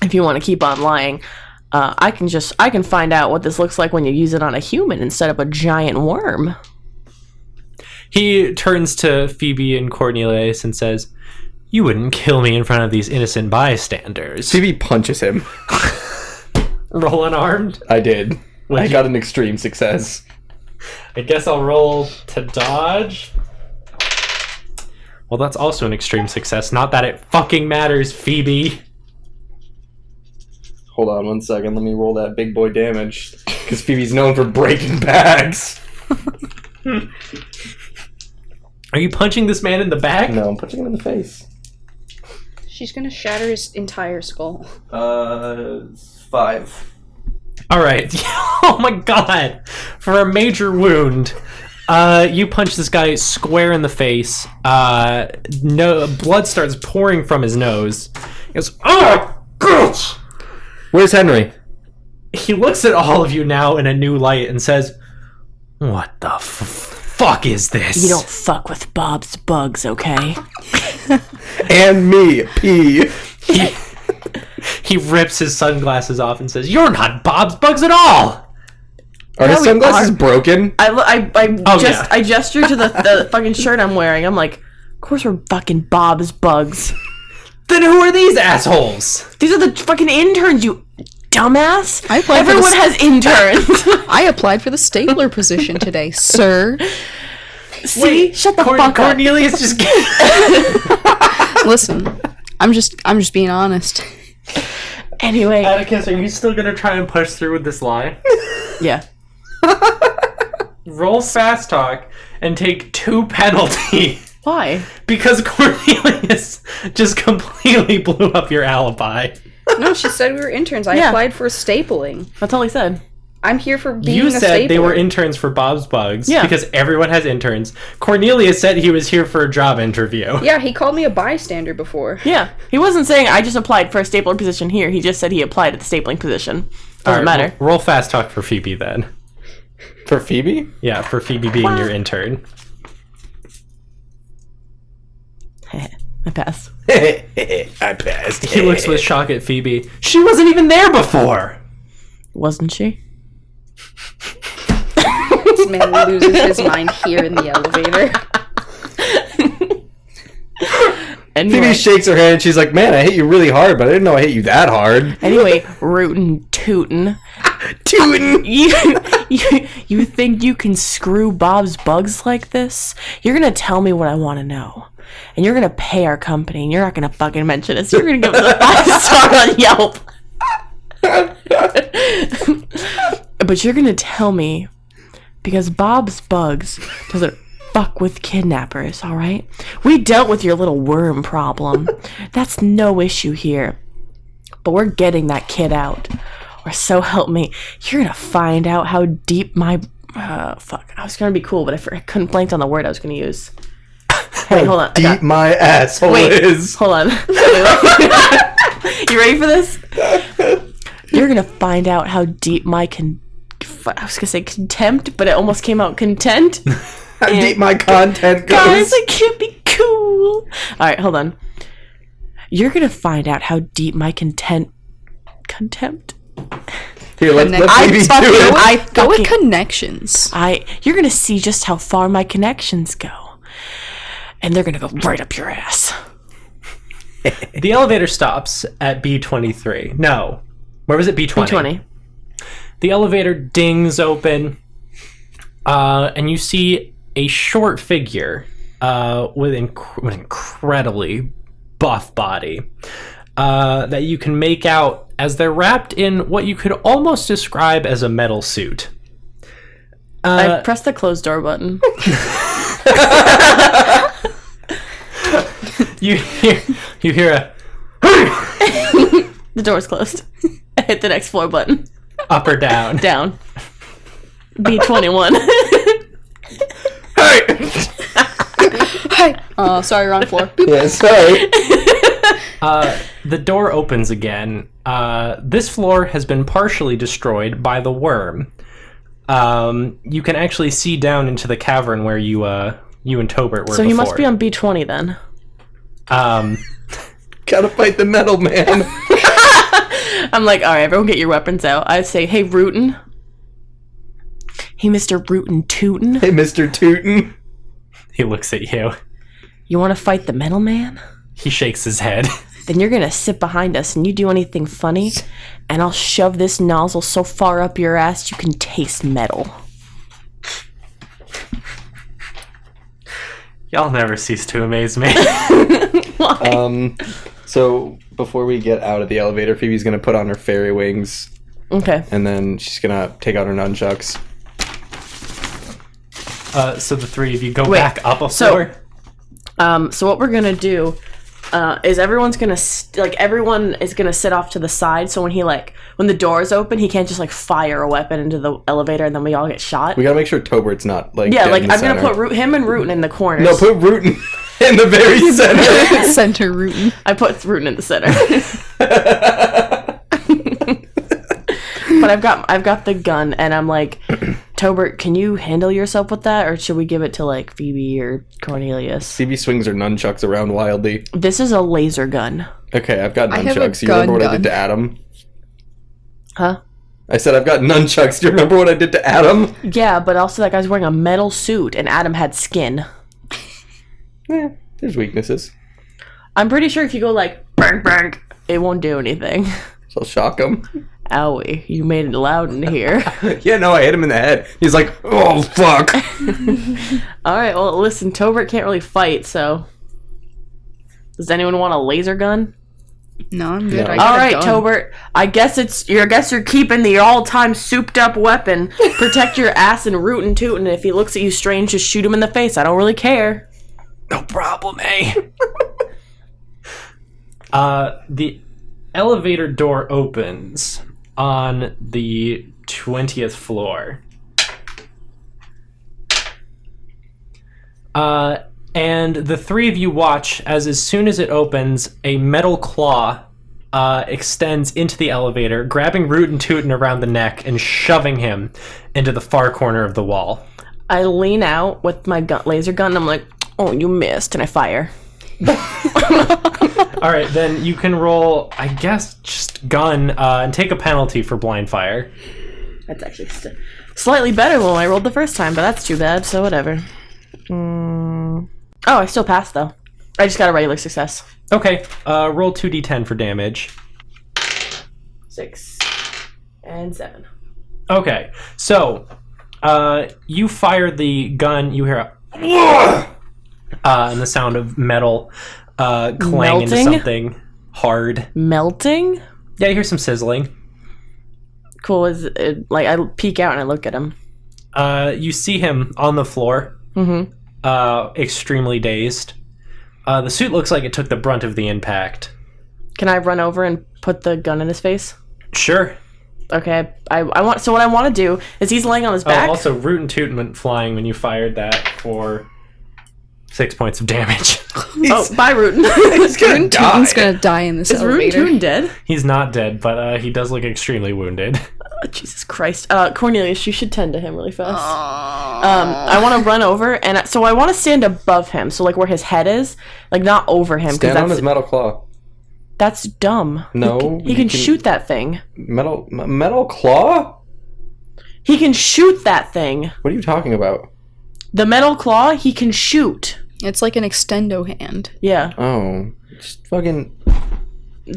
if you want to keep on lying, I can find out what this looks like when you use it on a human instead of a giant worm. He turns to Phoebe and Cornelius and says, "You wouldn't kill me in front of these innocent bystanders." Phoebe punches him. Roll unarmed? I did. What'd I you- got an extreme success. I guess I'll roll to dodge. Well, that's also an extreme success. Not that it fucking matters, Phoebe. Hold on 1 second. Let me roll that big boy damage. Because Phoebe's known for breaking bags. Are you punching this man in the back? No, I'm punching him in the face. She's gonna shatter his entire skull. 5. All right. Oh my god. For a major wound, you punch this guy square in the face. No blood starts pouring from his nose. He goes, "Oh, God!" Where's Henry? He looks at all of you now in a new light and says, "What the fuck is this?" You don't fuck with Bob's bugs, okay? And me, P. He rips his sunglasses off and says, "You're not Bob's bugs at all." Are his we sunglasses are. broken? I gesture to the fucking shirt I'm wearing. I'm like, of course we're fucking Bob's bugs. Then who are these assholes? These are the fucking interns, you dumbass. I applied for Everyone the- has interns. I applied for the stapler position today, sir. See? Shut the fuck up. Cornelius just Listen, I'm just being honest. Anyway, Atticus, are you still gonna try and push through with this lie? yeah. Roll fast talk and take 2 penalty. Why? Because Cornelius just completely blew up your alibi. No, she said we were interns. I Yeah. applied for stapling. That's all he said. I'm here for being You a said they stapler. were interns for Bob's Bugs Yeah. because everyone has interns. Cornelius said he was here for a job interview. Yeah, he called me a bystander before. Yeah. He wasn't saying I just applied for a stapler position here. He just said he applied at the stapling position. All Doesn't right, matter. Roll fast talk for Phoebe then. For Phoebe? Yeah, for Phoebe being your intern. I pass. I passed. He looks with shock at Phoebe. She wasn't even there before! Wasn't she? This man loses his mind here in the elevator. Anyway, Phoebe shakes her head and she's like, "Man, I hit you really hard, but I didn't know I hit you that hard." anyway, rootin' tootin'. Tootin'. You think you can screw Bob's bugs like this? You're gonna tell me what I want to know, and you're gonna pay our company, and you're not gonna fucking mention us. You're gonna give us a 5-star on Yelp. But you're gonna tell me because Bob's bugs doesn't fuck with kidnappers, all right? We dealt with your little worm problem. That's no issue here. But we're getting that kid out. or so help me, you're gonna find out how deep my... fuck. I was gonna be cool, but I couldn't blank on the word I was gonna use. Wait, hold on. Deep my asshole is. Hold on. You ready for this? You're gonna find out how deep my I was gonna say contempt, but it almost came out content. How deep my content goes. Guys, I can't be cool. Alright, hold on. You're gonna find out how deep my contempt. Here, let's maybe do it. Go with connections. You're gonna see just how far my connections go. And they're gonna go right up your ass. The elevator stops at B23. No. Where was it? B20. B20. The elevator dings open, and you see a short figure with an incredibly buff body that you can make out as they're wrapped in what you could almost describe as a metal suit. I pressed the closed door button. You hear a The door's closed. I hit the next floor button. up or down. Down. B21. Hey! Hi. Sorry, wrong floor. Boop. Yeah, sorry. The door opens again. This floor has been partially destroyed by the worm. You can actually see down into the cavern where you and Tobert were So before. he must be on B20 then. Gotta fight the metal man. I'm like, alright, everyone get your weapons out. I say, hey, Rootin'. Hey, Mr. Rootin' Tootin'. Hey, Mr. Tootin'. He looks at you. You want to fight the metal man? He shakes his head. Then you're gonna sit behind us and you do anything funny, and I'll shove this nozzle so far up your ass you can taste metal. Y'all never cease to amaze me. Why? So before we get out of the elevator, Phoebe's gonna put on her fairy wings, Okay. and then she's gonna take out her nunchucks. So the three of you go Wait, back up a so- floor. So what we're gonna do is everyone's gonna everyone is gonna sit off to the side. So when when the doors open, he can't just fire a weapon into the elevator and then we all get shot. We gotta make sure Tobert's not Yeah, dead in the I'm gonna center. put him and Rootin' in the corners. No, put Rootin' in the very center. Center rootin'. I put Rootin' in the center. But I've got the gun and I'm like, Tobert, can you handle yourself with that, or should we give it to Phoebe or Cornelius? Phoebe swings her nunchucks around wildly. This is a laser gun. Okay, I've got I have a nunchucks. You remember what I gun did to Adam? Huh? I said I've got nunchucks. Do you remember what I did to Adam? Yeah, but also that guy's wearing a metal suit and Adam had skin. There's weaknesses. I'm pretty sure if you go bang bang, it won't do anything. So I'll shock him. Owie, you made it loud in here. Yeah, no, I hit him in the head. He's like, oh, fuck. Alright, well listen, Tobert can't really fight, so... Does anyone want a laser gun? No, I'm good. No. I got a Alright, gun. Tobert. I guess you're keeping the all-time souped-up weapon. Protect your ass and rootin' tootin'. If he looks at you strange, just shoot him in the face. I don't really care. No problem, eh? The elevator door opens on the 20th floor. And the three of you watch as soon as it opens, a metal claw extends into the elevator, grabbing Rootin' Tootin' around the neck and shoving him into the far corner of the wall. I lean out with my laser gun and I'm like, oh, you missed, and I fire. All right, then you can roll, I guess, just gun and take a penalty for blind fire. That's actually slightly better than when I rolled the first time, but that's too bad, so whatever. Oh, I still passed, though. I just got a regular success. Okay, roll 2d10 for damage. 6 and 7. Okay, so you fire the gun, you hear a and the sound of metal clang into Melting? something hard. Melting? Yeah, you hear some sizzling. Cool. I peek out and I look at him. You see him on the floor, extremely dazed. The suit looks like it took the brunt of the impact. Can I run over and put the gun in his face? Sure. Okay, I want. So what I want to do is he's laying on his back. Also, Root and Toot went flying when you fired that for 6 points of damage. Bye, Rootin'. He's gonna die. Tootin's gonna die in this Is Rootin' elevator. Tootin' dead? He's not dead, but he does look extremely wounded. Oh, Jesus Christ. Cornelius, you should tend to him really fast. I want to run over, and so I want to stand above him, so like where his head is, like not over him. Stand on that's, his metal claw. That's dumb. No, He can shoot that thing. Metal claw? He can shoot that thing. What are you talking about? The metal claw, he can shoot. It's like an extendo hand. Yeah. Oh, just fucking.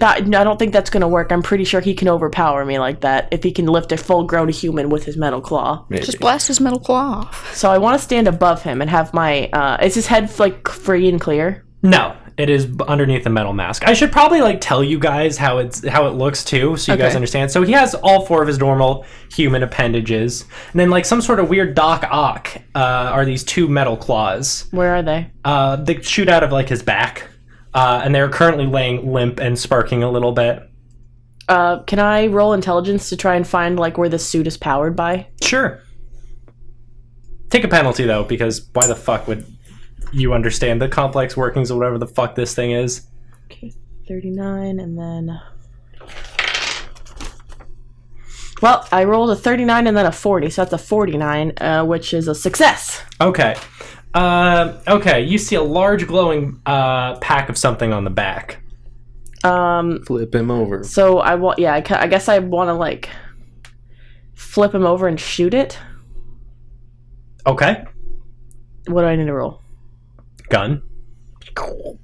I don't think that's gonna work. I'm pretty sure he can overpower me like that if he can lift a full-grown human with his metal claw. Maybe. Just blast his metal claw off. So I want to stand above him and have my. Is his head like free and clear? No, it is underneath the metal mask. I should probably like tell you guys how it looks too, so you guys Okay. understand. So he has all 4 of his normal human appendages, and then like some sort of weird Doc Ock are these 2 metal claws. Where are they? They shoot out of like his back, and they're currently laying limp and sparking a little bit. Can I roll intelligence to try and find like where the suit is powered by? Sure. Take a penalty though, because why the fuck would you understand the complex workings of whatever the fuck this thing is? Okay, 39, and then. Well, I rolled a 39 and then a 40, so that's a 49, which is a success. Okay. Okay, you see a large glowing pack of something on the back. Flip him over. So I want, yeah, I guess I want to like flip him over and shoot it. Okay. What do I need to roll? Gun. Oh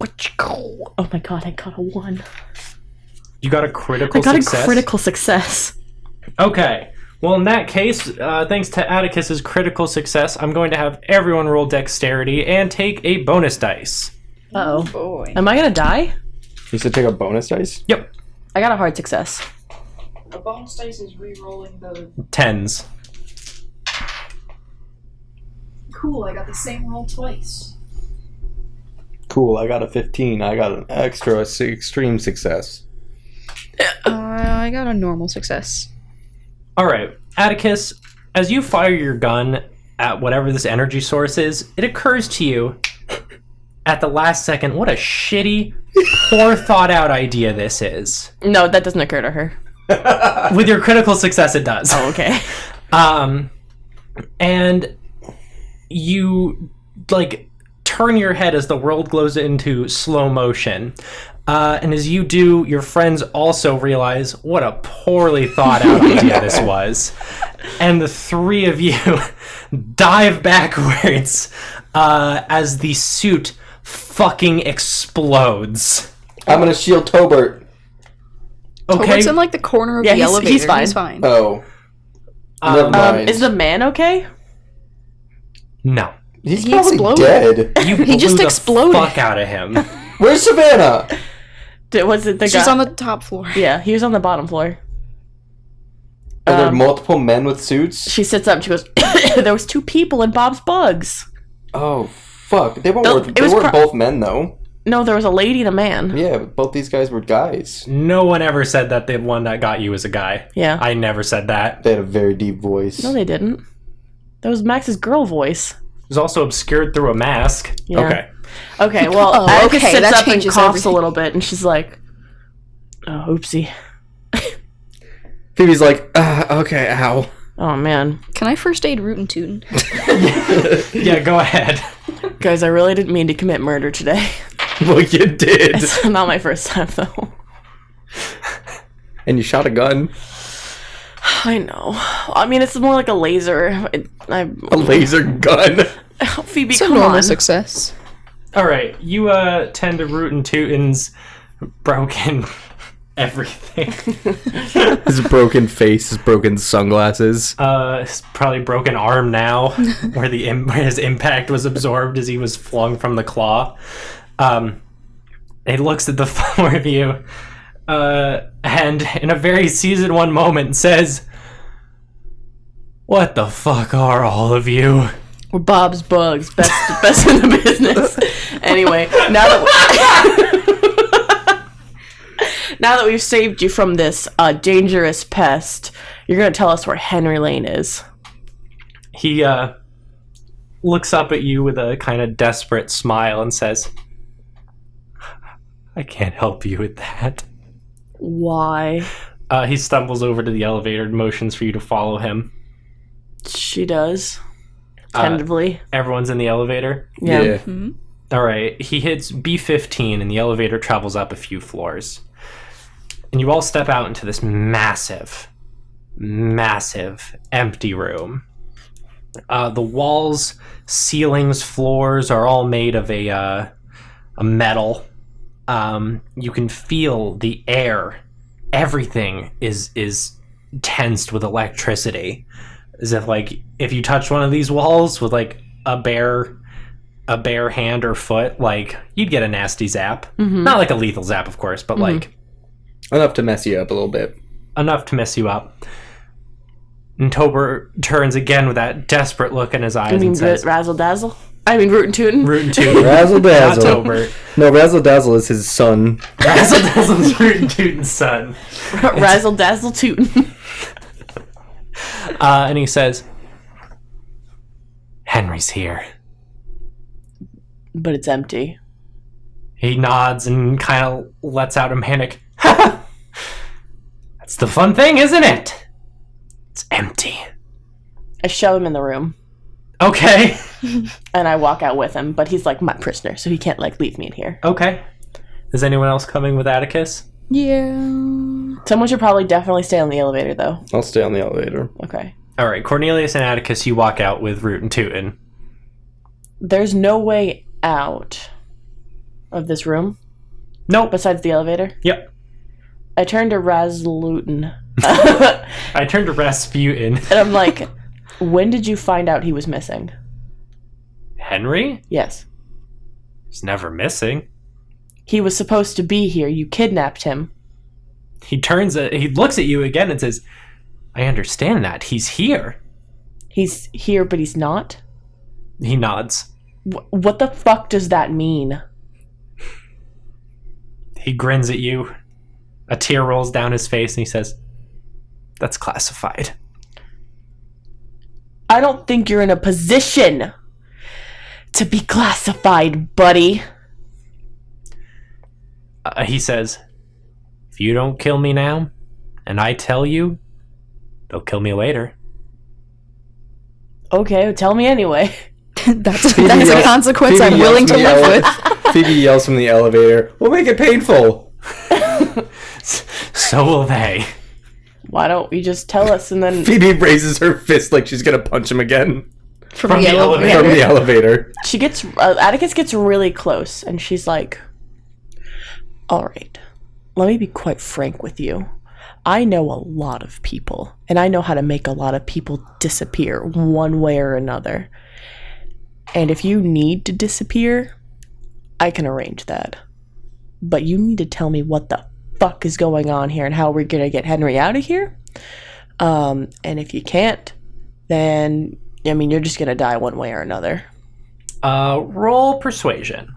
my god, I got a 1. You got a critical I got success? a critical success. Okay. Well, in that case, thanks to Atticus's critical success, I'm going to have everyone roll dexterity and take a bonus dice. Uh-oh. Boy. Am I gonna die? You said take a bonus dice? Yep. I got a hard success. A bonus dice is re-rolling the... 10s. Cool, I got the same roll twice. Cool, I got a 15. I got an extra extreme success. I got a normal success. All right, Atticus, as you fire your gun at whatever this energy source is, it occurs to you at the last second what a shitty, poor thought out idea this is. No, that doesn't occur to her. With your critical success, it does. Oh, okay. And you like turn your head as the world glows into slow motion. And as you do, your friends also realize what a poorly thought out idea this was. And the 3 of you dive backwards as the suit fucking explodes. I'm gonna shield Tobert. Okay. Tobert's in like the corner of Yeah, the he's- elevator. he's fine. He's fine. Oh. Never mind. Is the man okay? No. He's he probably exploded. dead. You He just blew the exploded. fuck out of him. Where's Savannah? Was it the She's guy? on the top floor. Yeah, he was on the bottom floor. Are there multiple men with suits? She sits up and she goes, there was 2 people in Bob's Bugs. Oh, fuck. They weren't, No, they weren't both men, though. No, there was a lady and a man. Yeah, but both these guys were guys. No one ever said that the one that got you was a guy. Yeah. I never said that. They had a very deep voice. No, they didn't. That was Max's girl voice. It was also obscured through a mask. Yeah. Okay. Okay, well, Oh, Atticus okay, sits that up and changes coughs everything. a little bit, and she's like, oh, oopsie. Phoebe's like, okay, ow. Oh, man. Can I first aid Root and Tootin? Yeah, go ahead. Guys, I really didn't mean to commit murder today. Well, you did. It's not my first time, though. And you shot a gun. I know. I mean, it's more like a laser. A laser gun. Phoebe, It's a come normal on. success. All right, you tend to Root and Tootin's broken everything. His broken face, his broken sunglasses. His probably broken arm now, where where his impact was absorbed as he was flung from the claw. He looks at the 4 of you, and in a very season 1 moment says, "What the fuck are all of you?" We're Bob's Bugs, best in the business. Anyway, now that we've saved you from this dangerous pest, You're gonna tell us where Henry Lane is. He looks up at you with a kind of desperate smile and says, I can't help you with that. Why? He stumbles over to the elevator and motions for you to follow him. She does. Tentatively. Everyone's in the elevator? Yeah. All right. He hits B15 and the elevator travels up a few floors. And you all step out into this massive empty room. The walls, ceilings, floors are all made of a metal. You can feel the air. Everything is tensed with electricity. As if, like, if you touch one of these walls with, like, a bare hand or foot, like, you'd get a nasty zap. Not like a lethal zap, of course, but, like... Enough to mess you up a little bit. Enough to mess you up. And Tober turns again with that desperate look in his eyes and says... Razzle Dazzle? I mean, Rootin' Tootin'. Rootin' Tootin'. Razzle Dazzle. Not Tober. No, Razzle Dazzle is his son. Razzle Dazzle's Rootin' Tootin's son. Razzle Dazzle Tootin'. And he says, Henry's here. But it's empty. He nods and kind of lets out a panic. That's the fun thing, isn't it? It's empty. I shove him in the room. Okay. And I walk out with him, but he's like my prisoner, so he can't like leave me in here. Okay. Is anyone else coming with Atticus? Yeah. Someone should probably definitely stay on the elevator, though. I'll stay on the elevator. Okay. All right, Cornelius and Atticus, you walk out with Rootin' Tootin'. There's no way out of this room Nope. besides the elevator. Yep. I turn to Raslutin. I turned to Rasputin. And I'm like, when did you find out he was missing? Henry? Yes. He's never missing. He was supposed to be here. You kidnapped him. He looks at you again and says, I understand that. He's here. He's here, but he's not? He nods. What the fuck does that mean? He grins at you. A tear rolls down his face and he says, that's classified. I don't think you're in a position to be classified, buddy. He says, if you don't kill me now, and I tell you, they'll kill me later. Okay, tell me anyway. That's a consequence Phoebe I'm willing to yells live from with. Phoebe yells from the elevator, we'll make it painful. So will they. Why don't you just tell us and then... Phoebe raises her fist like she's gonna punch him again. From the elevator. From the elevator. She gets... Atticus gets really close and she's like, all right, let me be quite frank with you. I know a lot of people, and I know how to make a lot of people disappear one way or another. And if you need to disappear, I can arrange that. But you need to tell me what the fuck is going on here and how we're gonna get Henry out of here. And if you can't, then, I mean, you're just gonna die one way or another. Roll persuasion.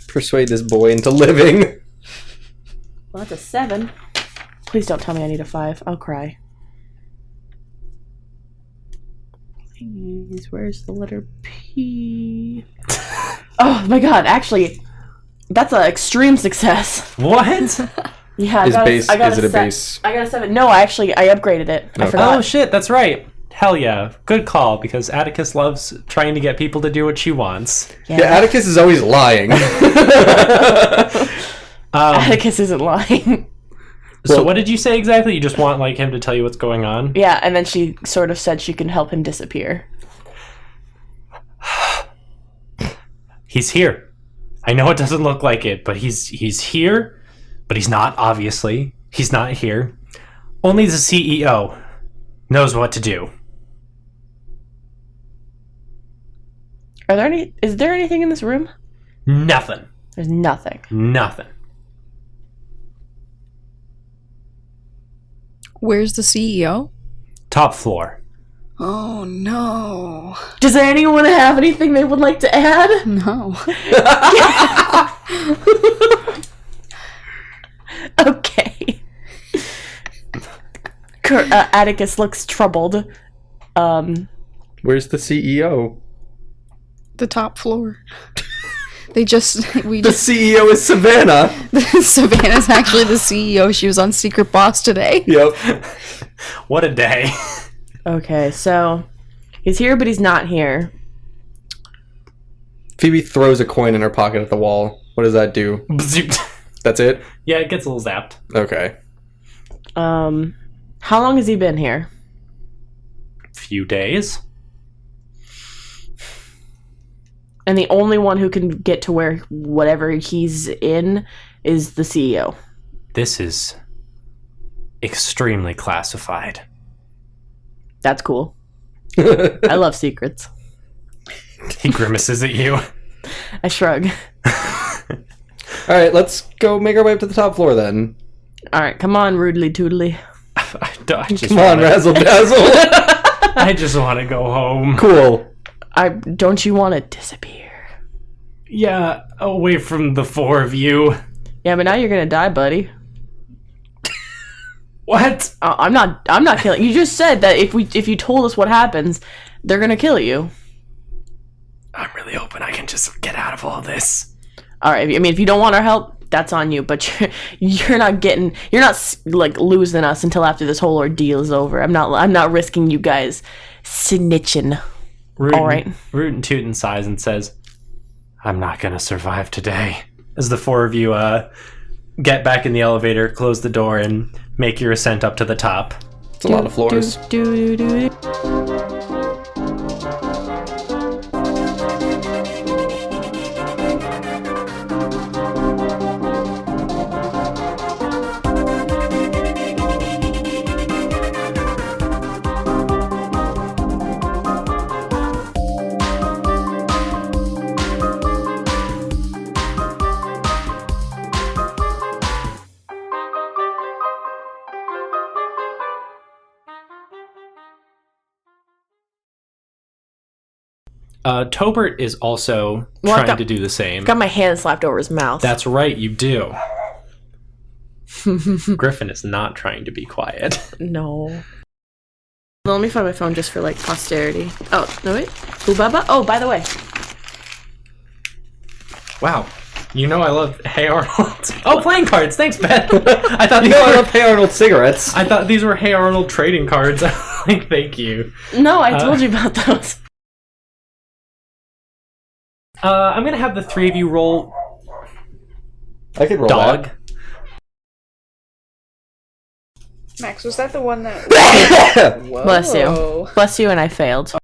Persuade this boy into living. Well, that's a 7. Please don't tell me I need a 5. I'll cry. Please, where's the letter P? Oh my god, actually, that's an extreme success. What? Yeah, Is it a base? I got a 7. No, I upgraded it. I Okay. forgot. Oh shit, that's right. Hell yeah. Good call, because Atticus loves trying to get people to do what she wants. Yeah, Atticus is always lying. Atticus isn't lying. So Well- what did you say exactly? You just want like him to tell you what's going on? Yeah, and then she sort of said she can help him disappear. He's here. I know it doesn't look like it, but he's here, but he's not, obviously. He's not here. Only the CEO knows what to do. Is there anything in this room? Nothing. There's nothing. Nothing. Where's the CEO? Top floor. Oh no. Does anyone have anything they would like to add? No. Okay. Atticus looks troubled. Where's the CEO? The top floor. The CEO is Savannah. Savannah's actually the CEO. She was on Secret Boss today. Yep. What a day. Okay, so he's here, but he's not here. Phoebe throws a coin in her pocket at the wall. What does that do? That's it? Yeah, it gets a little zapped. Okay. How long has he been here? Few days. And the only one who can get to where whatever he's in is the CEO. This is extremely classified. That's cool. I love secrets. He grimaces at you. I shrug. Alright, let's go make our way up to the top floor then. Alright, come on, rudely toodly. Come on, razzle dazzle. I just want to go home. Cool. Don't you want to disappear? Yeah, away from the four of you. Yeah, but now you're gonna die, buddy. What? I'm not killing you. Just said that if you told us what happens, they're gonna kill you. I'm really hoping I can just get out of all this. All right. I mean, if you don't want our help, that's on you. But you're not like losing us until after this whole ordeal is over. I'm not risking you guys snitching. All right. Rootin' Tootin' sighs and says, I'm not gonna survive today. As the four of you get back in the elevator, close the door, and make your ascent up to the top. It's a lot of floors. Tobert is also trying to do the same. Got my hand slapped over his mouth. That's right, you do. Griffin is not trying to be quiet. No. Let me find my phone just for like posterity. Oh, no wait. Baba? Oh, by the way. Wow. You know I love Hey Arnold. Oh, playing cards. Thanks, Ben. I thought I love Hey Arnold cigarettes. I thought these were Hey Arnold trading cards. Like, thank you. No, I told you about those. I'm gonna have the three of you roll I could roll dog. that. Max, was that the one that... Bless you. Bless you, and I failed.